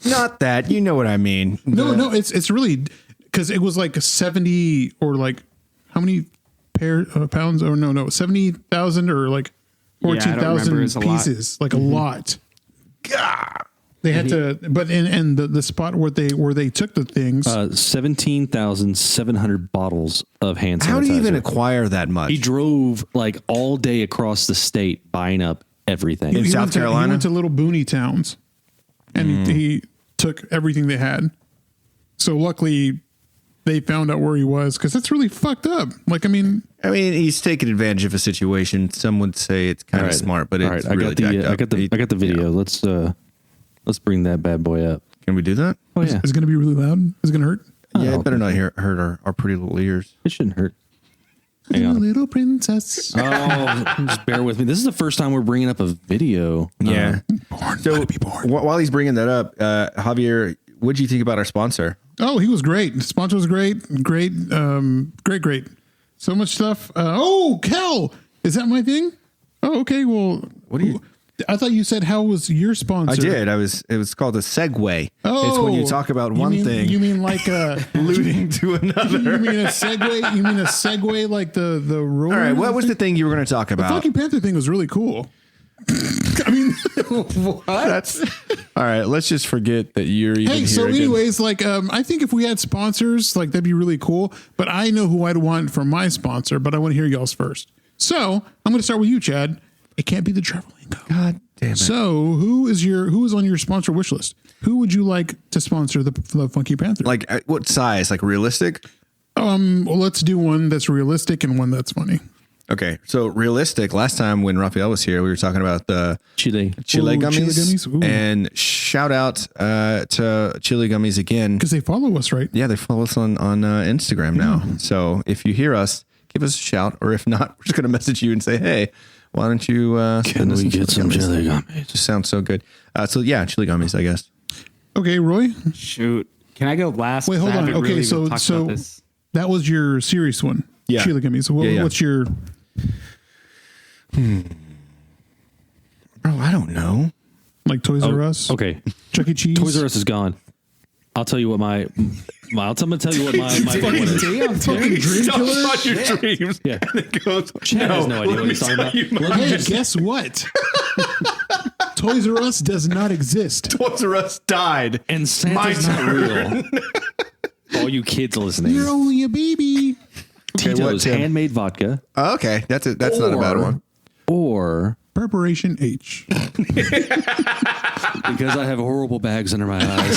Not that. You know what I mean. No, it's really because it was like 70 or like how many pounds or no 70,000 or like Yeah, I don't remember. 14,000 It's a lot. pieces, like a lot. God. They had to, but in the spot where they took the things. 17,700 bottles of hand sanitizer. How do you even acquire that much? He drove like all day across the state buying up everything. In South Carolina? He went to little boony towns, and he took everything they had. So luckily, they found out where he was because that's really fucked up. Like, I mean, he's taking advantage of a situation. Some would say it's kind of smart, but it's really jacked up. I got the video. Let's bring that bad boy up. Can we do that? Oh yeah, it's going to be really loud. Is it going to hurt? Yeah, it better not hurt our pretty little ears. it shouldn't hurt. Hang on. Little princess. Oh, just bear with me. This is the first time we're bringing up a video. Yeah. Born, So be born. while he's bringing that up, Javier, what do you think about our sponsor? Oh, he was great. The sponsor was great. Great. So much stuff. Kel, is that my thing? Oh, okay. Well, What do you? I thought you said how was your sponsor? I did. It was called a segue. Oh, It's when you talk about one thing. You mean like alluding to another. You mean a segue? You mean a segue like the roller? All right. What was the thing you were going to talk The about? Funky Panther thing was really cool. I mean, That's all right. Let's just forget that you're even hey. here. So, again. anyways, like, I think if we had sponsors, like that'd be really cool. But I know who I'd want for my sponsor. But I want to hear y'all's first. So I'm going to start with you, Chad. It can't be the Travel Lingo. God damn it. So who is on your sponsor wish list? Who would you like to sponsor the Funky Panther? Like what size? Like realistic? Well, let's do one that's realistic and one that's funny. Okay. So realistic. Last time when Raphael was here, we were talking about the Chile. Chile Ooh, gummies. Chile gummies? Ooh. And shout out to Chile gummies again. Because they follow us, right? Yeah, they follow us on Instagram now. So if you hear us, give us a shout. Or if not, we're just going to message you and say, hey, why don't you Can we get some chili gummies? It just sounds so good. So yeah, chili gummies, I guess. Okay, Roy. Shoot. Can I go last? Wait, hold I on. haven't Okay, really so talked about this. that was your serious one. Yeah. Chile gummies. So Yeah. what's your? Bro, I don't know. Like Toys R Us? Okay. Chuck E. Cheese? Toys R Us is gone. I'll tell you what I'm gonna tell you what my favorite one is. Fucking Dream Killer? your dreams. Yeah. And it goes, Chad has no idea what he's talking about. Let me Hey, just- guess what? Toys R Us does not exist. Toys R Us died. And Santa's My not real. All you kids listening. You're only a baby. Tito's what, Tim? handmade vodka Oh, okay, that's it. That's not a bad one. or Preparation H. because I have horrible bags under my eyes.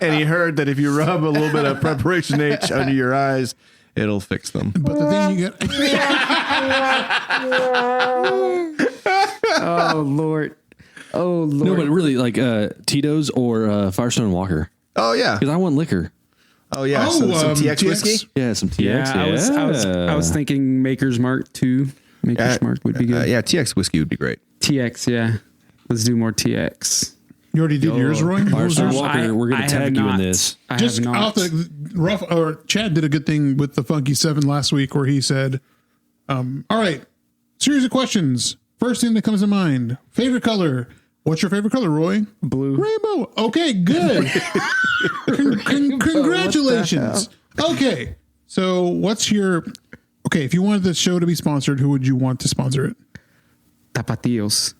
And he heard that if you rub a little bit of Preparation H under your eyes, it'll fix them. But the thing you got. Oh Lord. Oh Lord. No, but really, like Tito's or Firestone Walker. Oh yeah. Because I want liquor. Oh yeah. Some TX whiskey. Yeah, some TX. Yeah, I was thinking Maker's Mark too. Maker's Mark would be good. Yeah, TX whiskey would be great. TX, yeah. Let's do more TX. You already did yours, Roy? What was Sir yours? Walker, we're going to tag you in this. I Just have not. off the rough, or Chad did a good thing with the Funky 7 last week where he said, all right, series of questions. First thing that comes to mind, favorite color. What's your favorite color, Roy? Blue. Rainbow. Okay, good. Congratulations. Okay, so what's your, okay, if you wanted the show to be sponsored, who would you want to sponsor it? Tapatios.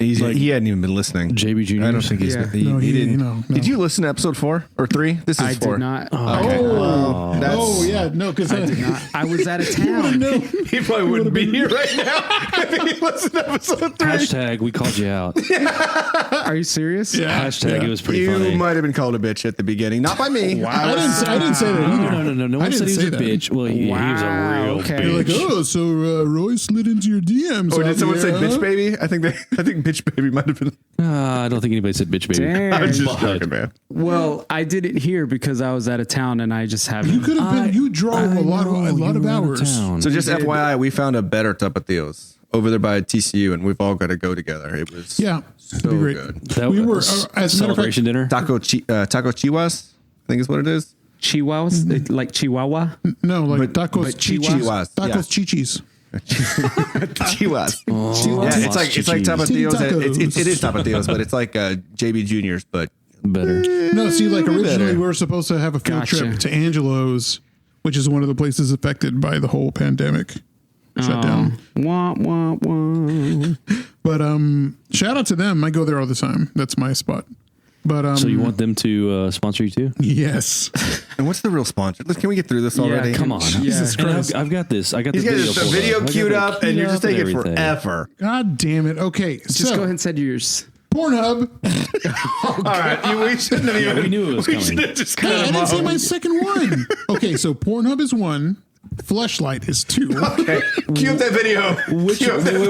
He hadn't even been listening. JB Jr. I don't think he's. Yeah. He didn't. No. Did you listen to episode 4 or 3? This is I 4. did not. Okay. Oh, yeah, no, because I did not. I was out of town. No. He probably wouldn't be here right now if he listened to episode 3. Hashtag, we called you out. Are you serious? Yeah. Hashtag, it was pretty You funny. might have been called a bitch at the beginning, not by me. Wow. I didn't say that either. No I one said didn't he was say a that. bitch. Well, he was a real okay. You're like, bitch. oh, so Roy slid into your DMs. Or did out someone say there, bitch huh? baby? I think bitch baby might have been. I don't think anybody said bitch baby. Dang. I was just But- joking, man. Well, I didn't hear because I was out of town and I just haven't. You could have been. You drove a lot of hours. So just FYI, we found a better Tapatios over there by TCU, and we've all got to go together. It was Yeah, so that'd be great. good. That We were was as a matter of fact, celebration dinner. Taco Chihuas, I think is what it is. Chihuahuas, like Chihuahua. no, like But- tacos, but chichis, Chihuahuas, tacos, chichis. Chihuas. Oh, Yeah, it's like Tapatios. Tacos. It is Tapatios, but it's like JB Juniors, but better. No, see, like originally better. we were supposed to have a field Gotcha. trip to Angelo's, which is one of the places affected by the whole pandemic shutdown. Wah, wah, wah. But shout out to them. I go there all the time. That's my spot. But So you want them to sponsor you too? yes. and what's the real sponsor? Can we get through this already? Come on. Jesus And Christ. I've got this. I got He's the got video, the pulled video up. I got queued it up, and you're just queued taking up and everything. forever. God damn it. Okay, Just so go ahead and send yours. Pornhub. All right, we shouldn't have even. We knew it was coming. should have just Hey, I cut him didn't say off. my second one. Okay, so Pornhub is 1. Fleshlight is 2. Okay, cue up that video. Which, Cue up that-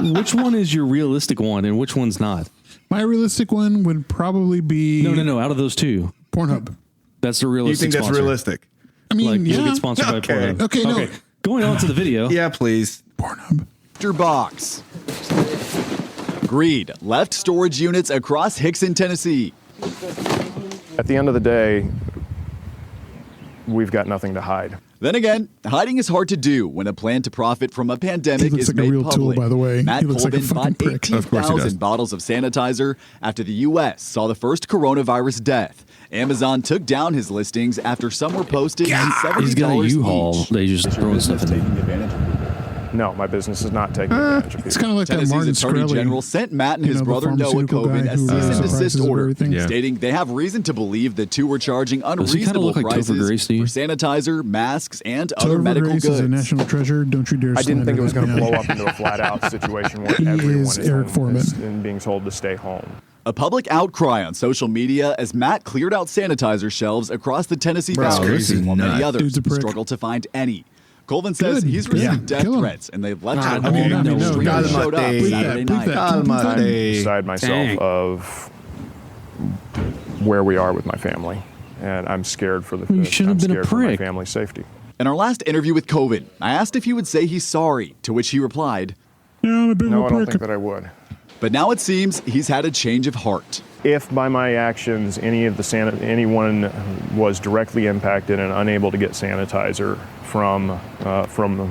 wait. Which one is your realistic one and which one's not? My realistic one would probably be No. Out of those two, Pornhub. that's the You realistic think that's sponsor. realistic? I mean, Like, yeah. you'll get sponsored by Okay. Pornhub. Okay, no. Going on to the video. Yeah, please. Pornhub. Your box. Greed left storage units across Hickson, Tennessee. At the end of the day, we've got nothing to hide. Then again, hiding is hard to do when a plan to profit from a pandemic He looks is like a made real tool, public. by the way. Matt He looks like a Colvin fucking bought prick. Of course he does. 18,000 bottles of sanitizer after the U.S. saw the first coronavirus death. Amazon took down his listings after some were posted in $70 He's got a U-Haul. each. They just throwing stuff in Taking there. advantage of people. No, my business is not taking advantage of It's people. kind of like that Tennessee's Martin Attorney Shkreli, General sent Matt and you his know, the brother Noah pharmaceutical Colvin guy a who cease and surprises desist order, everything. Yeah. stating they have reason to believe the two were charging he kinda unreasonable look like Topher prices Grace to you? for sanitizer, masks, and other Topher medical Grace goods. is a national treasure. Don't you dare I didn't think it was going to slander blow that up into a flat-out situation where He everyone is is Eric home Foreman. and being told to stay home. A public outcry on social media as Matt cleared out sanitizer shelves across the Tennessee Bro, Valley, this is while many nuts. others Dude's a prick. struggled to find any. Colvin says Good. he's Good. received Yeah. death Kill him. threats, and they've left God, him I mean, alone no, when no, streamers no. showed up Bleep that, Saturday bleep night. that. Calmate. Beside myself Dang. of where we are with my family, and I'm scared for the. You shouldn't have been a scared for my prick. family's safety. In our last interview with Colvin, I asked if he would say he's sorry, to which he replied, Yeah, I'm a big No, old I don't prick. think that I would. but now it seems he's had a change of heart. If by my actions anyone was directly impacted and unable to get sanitizer from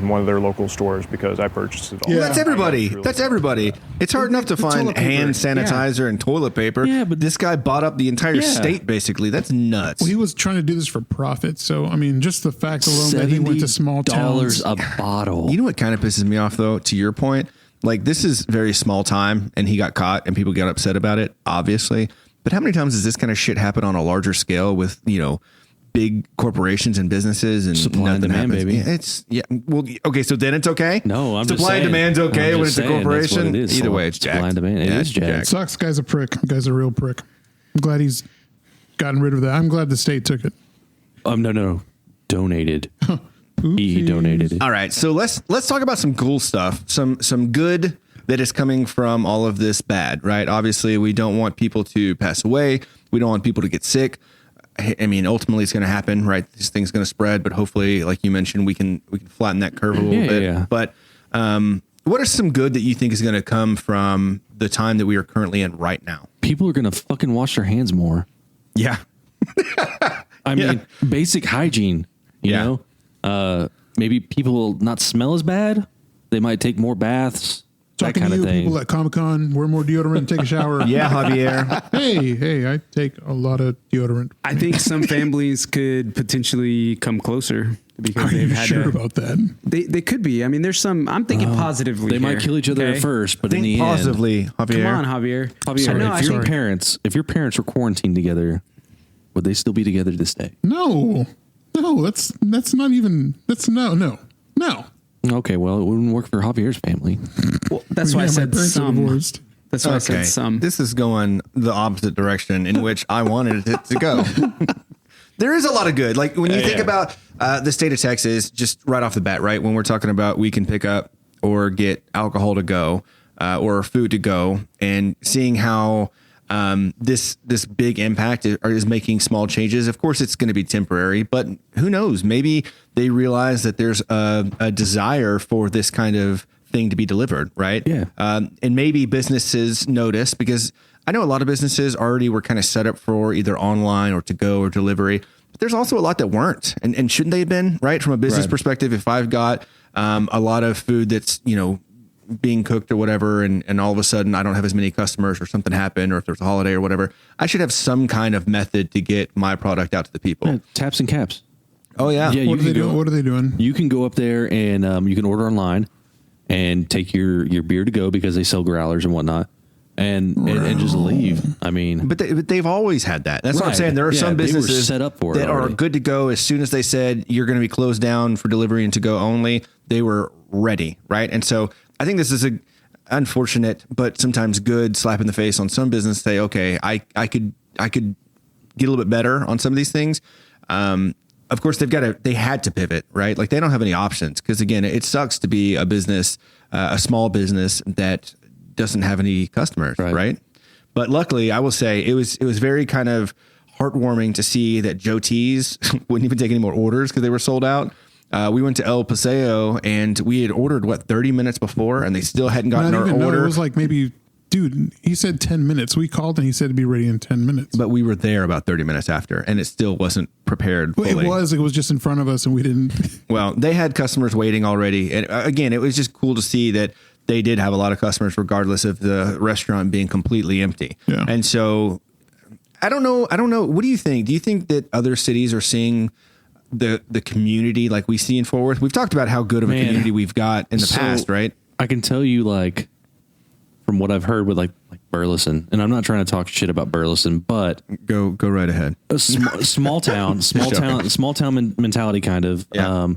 one of their local stores because I purchased it all. Yeah. That's everybody. Really That's everybody. It's hard enough to The find toilet paper. hand sanitizer and toilet paper. Yeah, but- this guy bought up the entire Yeah. state, basically. That's nuts. Well, he was trying to do this for profit. So, I mean, just the fact alone that he went to small towns. $70 a bottle. You know what kind of pisses me off, though, to your point? Like, this is very small time, and he got caught, and people got upset about it, obviously. But how many times does this kind of shit happen on a larger scale with, big corporations and businesses and Supply and nothing demand, happens? baby. Yeah, well, okay, so then it's okay? No, I'm just Supply and saying. demand's okay I'm when just it's a saying, that's what corporation? it is. Either way, it's Supply jacked. and demand. It Yeah, is it's jacked. Sucks. Guy's a prick. Guy's a real prick. I'm glad he's gotten rid of that. I'm glad the state took it. No. Donated. He donated it. All right, so let's talk about some cool stuff, some good that is coming from all of this bad, right? Obviously, we don't want people to pass away. We don't want people to get sick. I mean, ultimately, it's going to happen, right? This thing's going to spread, but hopefully, like you mentioned, we can flatten that curve a little Yeah, bit. yeah. But what are some good that you think is going to come from the time that we are currently in right now? People are going to fucking wash their hands more. Yeah. I mean, basic hygiene, you know, maybe people will not smell as bad. They might take more baths. Talking that kind to you, of thing. people at Comic-Con, wear more deodorant, take a shower. Yeah, Javier. Hey, I take a lot of deodorant. I think some families could potentially come closer because Are they've you had sure to, about that? They could be. I mean, there's some. I'm thinking positively. They might kill each other at first, but in the Think end, positively, Javier. Come on, Javier. Javier, if your parents were quarantined together, would they still be together to this day? No, that's not even. That's no. Okay, well, it wouldn't work for Javier's family. Well, that's why I Yeah, my said parents are some. divorced. That's why I said some. This is going the opposite direction in which I wanted it to go. There is a lot of good. Like when you think about the state of Texas, just right off the bat, right? When we're talking about we can pick up or get alcohol to go or food to go, and seeing how this big impact is making small changes. Of course, it's going to be temporary, but who knows? Maybe they realize that there's a desire for this kind of thing to be delivered, right? Yeah. And maybe businesses notice, because I know a lot of businesses already were kind of set up for either online or to go or delivery. But there's also a lot that weren't, and shouldn't they have been, right? From a business perspective, if I've got a lot of food that's, being cooked or whatever, and all of a sudden I don't have as many customers or something happened, or if there's a holiday or whatever, I should have some kind of method to get my product out to the people. Yeah, taps and caps. Oh yeah. Yeah, What are they doing? You can go up there and you can order online and take your beer to go because they sell growlers and whatnot, and just leave. I mean, But they've always had that. That's what I'm Right. saying. There are Yeah, some they were businesses set up for it that are already. good to go as soon as they said you're going to be closed down for delivery and to go only. They were ready, right? And so I think this is a unfortunate but sometimes good slap in the face on some business. Say, okay, I could get a little bit better on some of these things. Of course, they had to pivot, right? Like they don't have any options, because again, it sucks to be a business, a small business that doesn't have any customers, right? But luckily, I will say it was very kind of heartwarming to see that Joe T's wouldn't even take any more orders because they were sold out. We went to El Paseo and we had ordered 30 minutes before, and they still hadn't gotten our order. It was like maybe, dude, he said 10 minutes. We called and he said to be ready in 10 minutes. But we were there about 30 minutes after, and it still wasn't prepared fully. It was just in front of us, and we didn't. Well, they had customers waiting already. And again, it was just cool to see that they did have a lot of customers, regardless of the restaurant being completely empty. Yeah. And so I don't know. What do you think? Do you think that other cities are seeing the community like we see in Fort Worth? We've talked about how good of a community we've got in the past, right? I can tell you, like, from what I've heard with like Burleson, and I'm not trying to talk shit about Burleson, but Go right ahead. a small town mentality kind of. Yeah.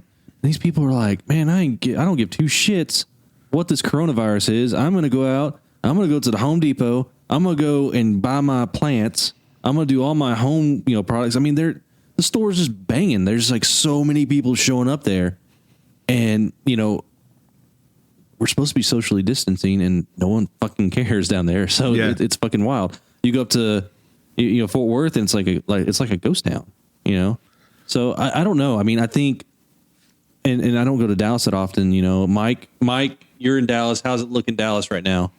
These people are like, man, I don't give two shits what this coronavirus is. I'm going to go out. I'm going to go to the Home Depot. I'm going to go and buy my plants. I'm going to do all my home, products. I mean, the store's just banging. There's like so many people showing up there, and we're supposed to be socially distancing, and no one fucking cares down there. So it's fucking wild. You go up to Fort Worth, and it's like a ghost town. So I don't know. I mean, I think, and I don't go to Dallas that often. Mike, you're in Dallas. How's it look in Dallas right now?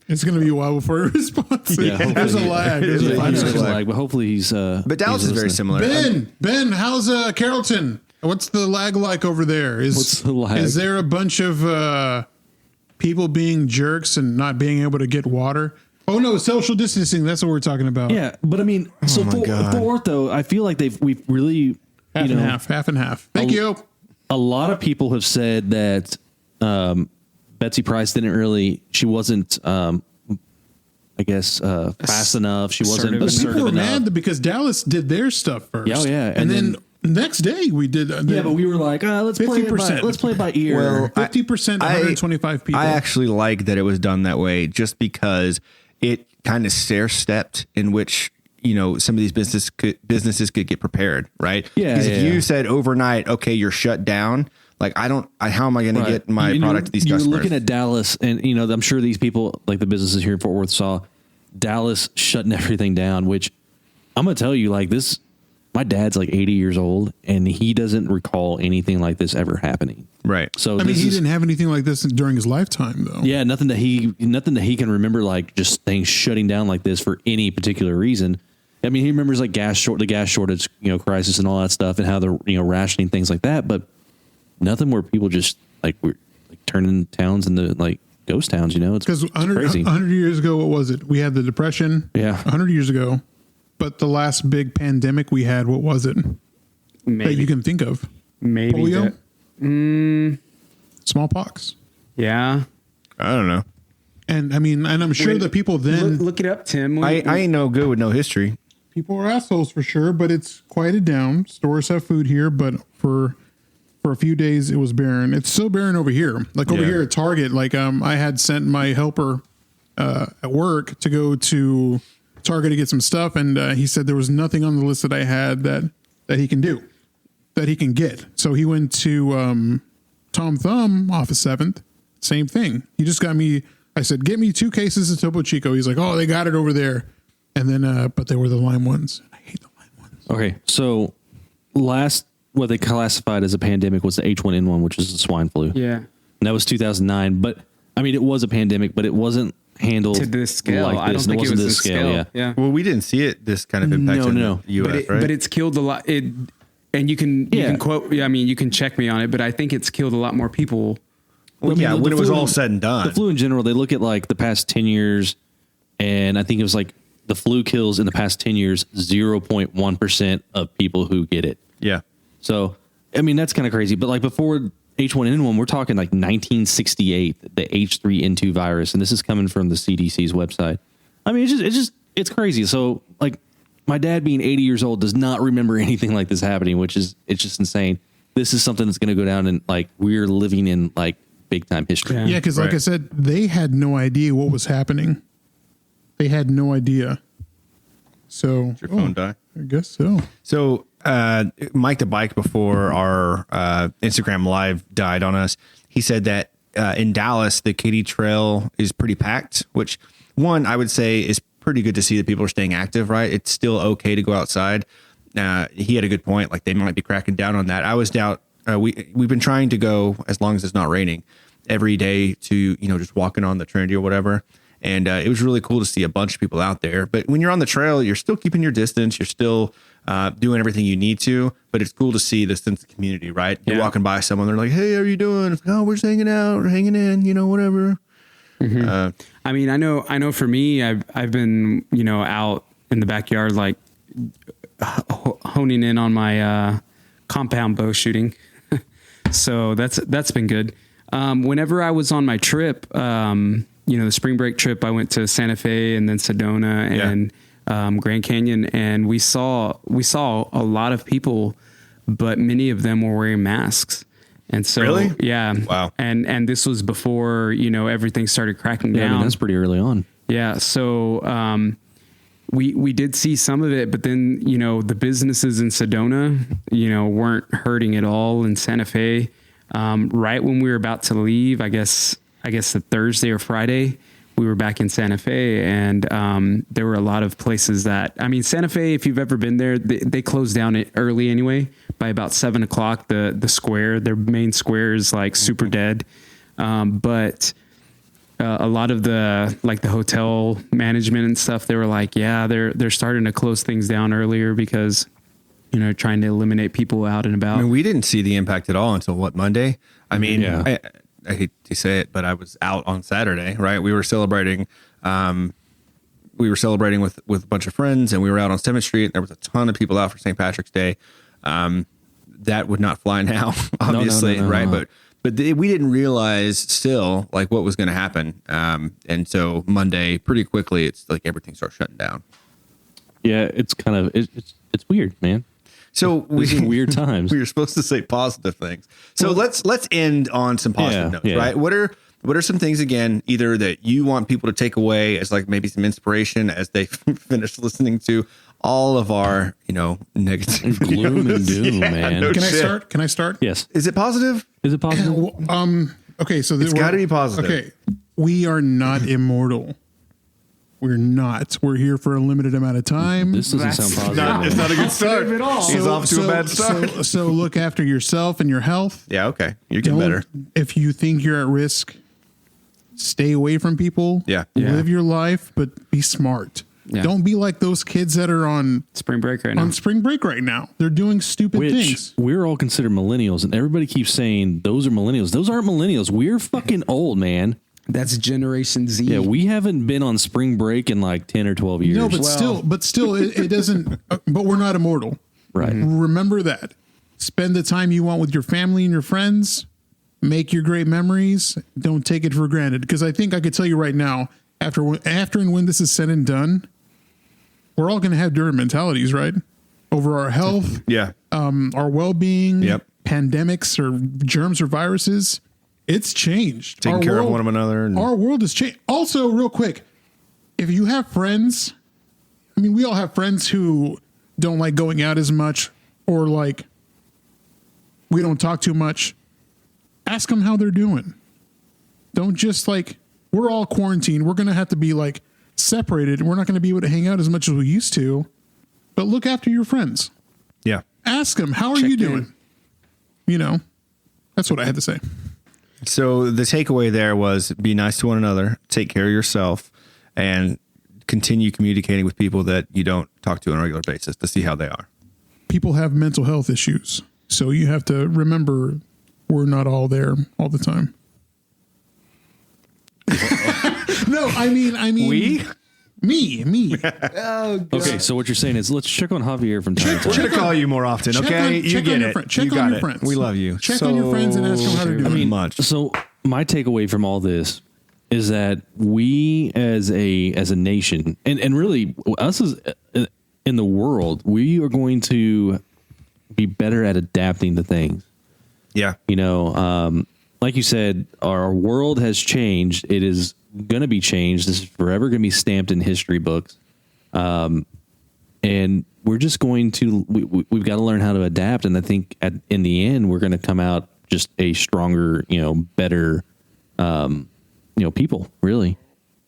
It's going to be a while before he responds. Yeah, There's a lag. There's a 5 second lag. But hopefully he's. But Dallas is very similar. Ben, how's Carrollton? What's the lag like over there? What's the lag? Is there a bunch of people being jerks and not being able to get water? Oh no, social distancing. That's what we're talking about. Yeah, but I mean, so Fort Worth, though, I feel like we've really half and half. Thank you. A lot of people have said that Betsy Price she wasn't, I guess, fast enough. She wasn't assertive People were enough. mad because Dallas did their stuff first. Oh, yeah. And then next day we did. Yeah, but we were like, let's 50%. Let's play it by ear. Well, 50%, 125 people. I actually like that it was done that way, just because it kind of stair-stepped in which some of these businesses could get prepared, right? Yeah. Because if you said overnight, okay, you're shut down, like how am I going to get my product to these customers? You're looking at Dallas, and I'm sure these people, like the businesses here in Fort Worth, saw Dallas shutting everything down. Which I'm going to tell you, like this my dad's like 80 years old and he doesn't recall anything like this ever happening. Right. So I mean, he didn't have anything like this during his lifetime, though. Yeah, nothing that he can remember, like just things shutting down like this for any particular reason. I mean, he remembers like the gas shortage, crisis and all that stuff, and how they're rationing things like that. But nothing where people just like we're like turning towns into like ghost towns. It's Because crazy. 100 years ago, what was it? We had the Depression. Yeah, 100 years ago. But the last big pandemic we had, what was it? Maybe That you can think of? maybe Polio? that- Smallpox. yeah. I don't know. And I mean, and I'm sure Wait, the people then, look it up, Tim. I ain't no good with no history. people are assholes for sure, but it's quieted down. Stores have food here, but for a few days it was barren. It's still barren over here. Like over Yeah. here at Target, like I had sent my helper at work to go to Target to get some stuff, and he said there was nothing on the list that I had that he can do, that he can get. So he went to Tom Thumb off of 7th. Same thing. He just got me. I said, get me 2 cases of Topo Chico. He's like, oh, they got it over there. And then, but they were the lime ones. I hate the lime ones. Okay, so what they classified as a pandemic was the H1N1, which is the swine flu. Yeah. And that was 2009. But I mean, it was a pandemic, but it wasn't handled To this scale. like I this. don't think it wasn't was this this scale. Yeah. Well, we didn't see it this kind of impact in No. the U.S., right? But it's killed a lot. And you can quote. I mean, you can check me on it, but I think it's killed a lot more people. Well, I mean, yeah, the when it was flu- all said and done. The flu in general, they look at like the past 10 years, and I think it was like the flu kills in the past 10 years 0.1% of people who get it. Yeah. So, I mean, that's kind of crazy. But like before H1N1, we're talking like 1968, the H3N2 virus, and this is coming from the CDC's website. I mean, it's crazy. So, like, my dad being 80 years old does not remember anything like this happening, it's just insane. This is something that's going to go down, and like we're living in like big time history. Yeah. Yeah, because like Right. I said, they had no idea what was happening. They had no idea. So Your phone die? I guess so. So, Mike the Bike, before our Instagram Live died on us, he said that in Dallas, the Katy Trail is pretty packed, which one, I would say is pretty good to see that people are staying active, right? It's still okay to go outside. He had a good point. Like they might be cracking down on that. I was down. We've been trying to go as long as it's not raining every day to, just walking on the Trinity or whatever. And it was really cool to see a bunch of people out there. But when you're on the trail, you're still keeping your distance. You're still doing everything you need to. But it's cool to see the sense of community, right? You're walking by someone, they're like, hey, how are you doing? It's like, oh, we're just hanging out. We're hanging in, whatever. I mean, I know for me, I've been, out in the backyard, like honing in on my compound bow shooting. So that's been good. Whenever I was on my trip, the spring break trip, I went to Santa Fe and then Sedona and Grand Canyon, and we saw a lot of people, but many of them were wearing masks. And so, Really? yeah. Wow. And this was before, everything started cracking Yeah, I down. mean, that's pretty early on. Yeah. So, we did see some of it, but then, the businesses in Sedona, weren't hurting at all in Santa Fe. Right when we were about to leave, I guess the Thursday or Friday, we were back in Santa Fe, and there were a lot of places that, Santa Fe, if you've ever been there, they closed down it early anyway. By about 7:00, the square, their main square is like super dead. But a lot of the hotel management and stuff, they were like, yeah, they're starting to close things down earlier because, trying to eliminate people out and about. I mean, we didn't see the impact at all until Monday? I mean, Yeah. I hate to say it, but I was out on Saturday, right? We were celebrating. We were celebrating with a bunch of friends, and we were out on 7th Street. There was a ton of people out for St. Patrick's Day. That would not fly now, obviously, no, right? no. But we didn't realize still like what was going to happen. And so Monday, pretty quickly, it's like everything starts shutting down. Yeah, it's kind of it's weird, man. So These are weird times. We were supposed to say positive things. So let's end on some positive notes, yeah. right? What are some things again, either that you want people to take away as like maybe some inspiration as they finish listening to all of our, negative Gloom and videos? doom, man. no Can I shit. start? Can I start? Yes. Is it positive? Is it possible? Okay, so It's got to be positive. Okay, we are not immortal. We're not. We're here for a limited amount of time. This doesn't sound positive. It's not a good start. at all. He's off to a bad start. So look after yourself and your health. Yeah, okay. You're getting better. If you think you're at risk, stay away from people. Yeah. Live your life, but be smart. Yeah. Don't be like those kids that are on Spring break right now. spring break right now. They're doing stupid Which things. we're all considered millennials, and everybody keeps saying those are millennials. Those aren't millennials. We're fucking old, man. That's Generation Z. Yeah, we haven't been on spring break in like 10 or 12 years. No, but still, it doesn't. But we're not immortal. Right. Remember that. Spend the time you want with your family and your friends. Make your great memories. Don't take it for granted. Because I think I could tell you right now, after and when this is said and done, we're all going to have different mentalities, right? Over our health, Yeah. our well-being, Yep. pandemics or germs or viruses. It's changed. Taking Our care of world- one of another. And, Our world has changed. Also, real quick, if you have friends, I mean, we all have friends who don't like going out as much, or like we don't talk too much. Ask them how they're doing. Don't just like, we're all quarantined. We're going to have to be like separated. We're not going to be able to hang out as much as we used to, but look after your friends. yeah. Ask them, how are you doing? You know, that's what I had to say. So the takeaway there was be nice to one another, take care of yourself, and continue communicating with people that you don't talk to on a regular basis to see how they are. People have mental health issues. So you have to remember we're not all there all the time. No, I mean, We? me. Okay, so what you're saying is let's check on Javier from time to We're time. going to call you more often, Check okay? on- You check get on your it. friend- check You on got your it. friends. We love you. Check on your friends and ask them how they're doing. I mean, much. So my takeaway from all this is that we as a nation and really us as in the world, we are going to be better at adapting to things. Yeah. You know, like you said, our world has changed. It is going to be changed. This is forever going to be stamped in history books. And we're just going to, we've got to learn how to adapt. And I think in the end, we're going to come out just a stronger, better, people, really.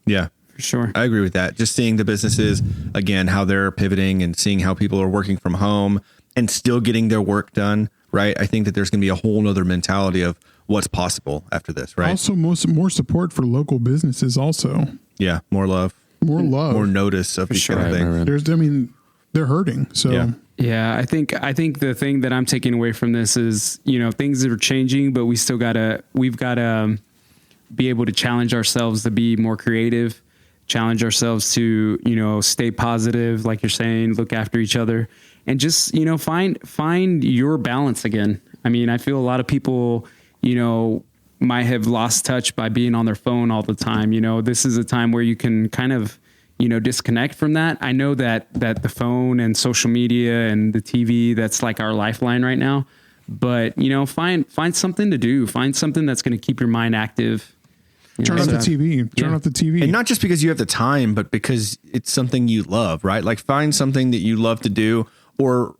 Yeah. For sure. I agree with that. Just seeing the businesses, again, how they're pivoting and seeing how people are working from home and still getting their work done, right? I think that there's going to be a whole nother mentality of what's possible after this, right? Also, more support for local businesses. Also, Yeah. More love. more love. More notice of these kind of Right, things. right, right. There's, I mean, they're hurting. So Yeah. Yeah, I think the thing that I'm taking away from this is, things are changing, but we've got to be able to challenge ourselves to be more creative, challenge ourselves to, stay positive, like you're saying, look after each other, and just, find your balance again. I mean, I feel a lot of people, might have lost touch by being on their phone all the time. This is a time where you can kind of, disconnect from that. I know that the phone and social media and the TV, that's like our lifeline right now, but find something to do, find something that's going to keep your mind active. turn off the TV. Turn off the TV. And not just because you have the time, but because it's something you love, right? Like find something that you love to do, or,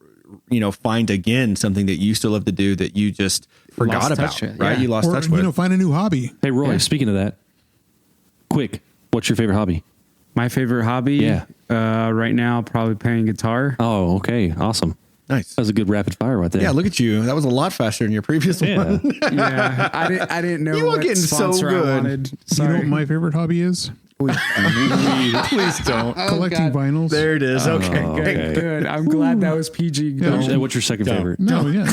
find again something that you still love to do that you just forgot Lost about, touch with, right? yeah. You lost or, touch with. find a new hobby. Hey, Roy, Yeah. speaking of that, quick, what's your favorite hobby? My favorite hobby, Yeah. right now, probably playing guitar. Oh, okay. Awesome. Nice. That was a good rapid fire right there. Yeah, look at you. That was a lot faster than your previous Yeah. one. Yeah, I didn't know You were what getting so sponsor good. I wanted. You know Sorry. what my favorite hobby is? Please don't. Collecting vinyls. There it is. Okay. okay. Good. I'm glad that was PG. What's your second favorite? No, yeah.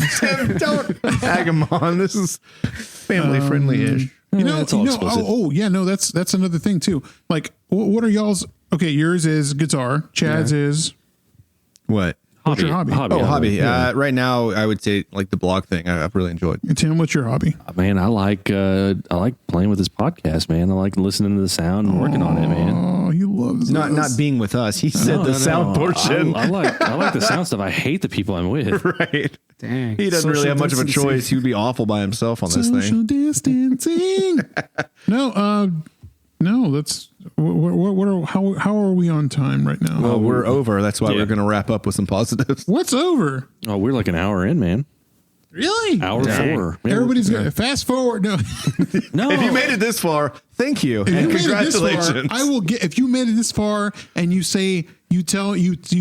Don't tag him on. This is family friendly-ish. That's all explicit. Yeah, no, that's another thing too. Like, what are y'all's? Okay, yours is guitar. Chad's is What? what's your hobby? Oh, hobby. Right now, I would say like the blog thing. I've really enjoyed. And Tim, what's your hobby? Man, I like playing with this podcast, man. I like listening to the sound and working on it, man. Oh, he loves Not this. being with us. He said the sound portion. I like the sound stuff. I hate the people I'm with. Right. Dang. He doesn't really Social have much of a distancing. choice. He would be awful by himself on this social thing. distancing. No, that's how are we on time right now? Well, we're over. That's why Yeah. we're going to wrap up with some positives. What's over? Oh, we're like an hour in, man. Really? Hour 4. Everybody's going to fast forward. No. No. If you made it this far, thank you If and you made it this congratulations. far, I will get. If you made it this far and you say you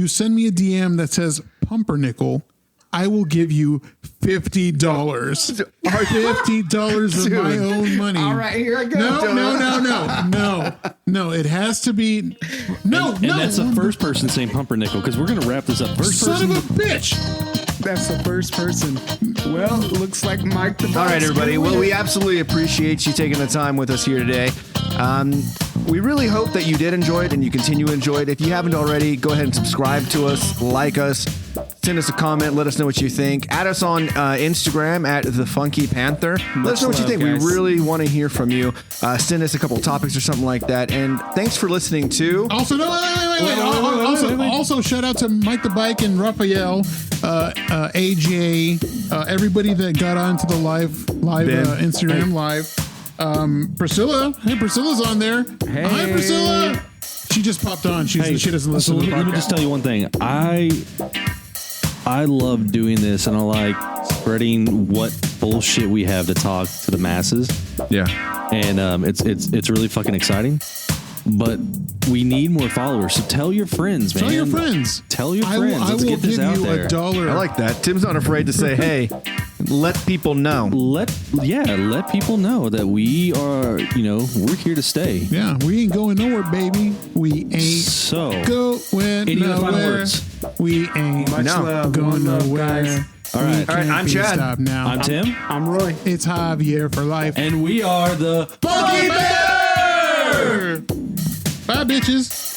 send me a DM that says pumpernickel, I will give you $50. $50 of my own money. All right, here I go. No. It has to be no. And that's the first person saying pumpernickel because we're going to wrap this up. First Son person. of a bitch. That's the first person. Well, looks like Mike the Boss. All right, everybody. Well, we absolutely appreciate you taking the time with us here today. We really hope that you did enjoy it and you continue to enjoy it. If you haven't already, go ahead and subscribe to us, like us, send us a comment, let us know what you think. Add us on Instagram at the Funky Panther. Let us know what you love, think. guys. We really want to hear from you. Send us a couple topics or something like that. And thanks for listening to. Also, no, wait. Also, shout out to Mike the Bike and Raphael, AJ, everybody that got onto the live Instagram live. Priscilla. Hey, Priscilla's on there. Hey. Hi, Priscilla. She just popped on. She doesn't listen to the let me podcast. just tell you one thing. I love doing this, and I like spreading what bullshit we have to talk to the masses. Yeah. And it's really fucking exciting. But we need more followers. So tell your friends, man. Tell your friends. Tell your I friends. will Let's get this give out you there. $1. I like that. Tim's not afraid to say, hey, let people know. Let people know that we are, we're here to stay. Yeah, we ain't going nowhere, baby. We ain't So, going any other final nowhere. words? We ain't Much love. going One love, nowhere. guys. All right. All right, I'm Chad. Stop now. I'm Tim. I'm Roy. It's Javier for life. And we are the Funky Panther! Bye, bitches.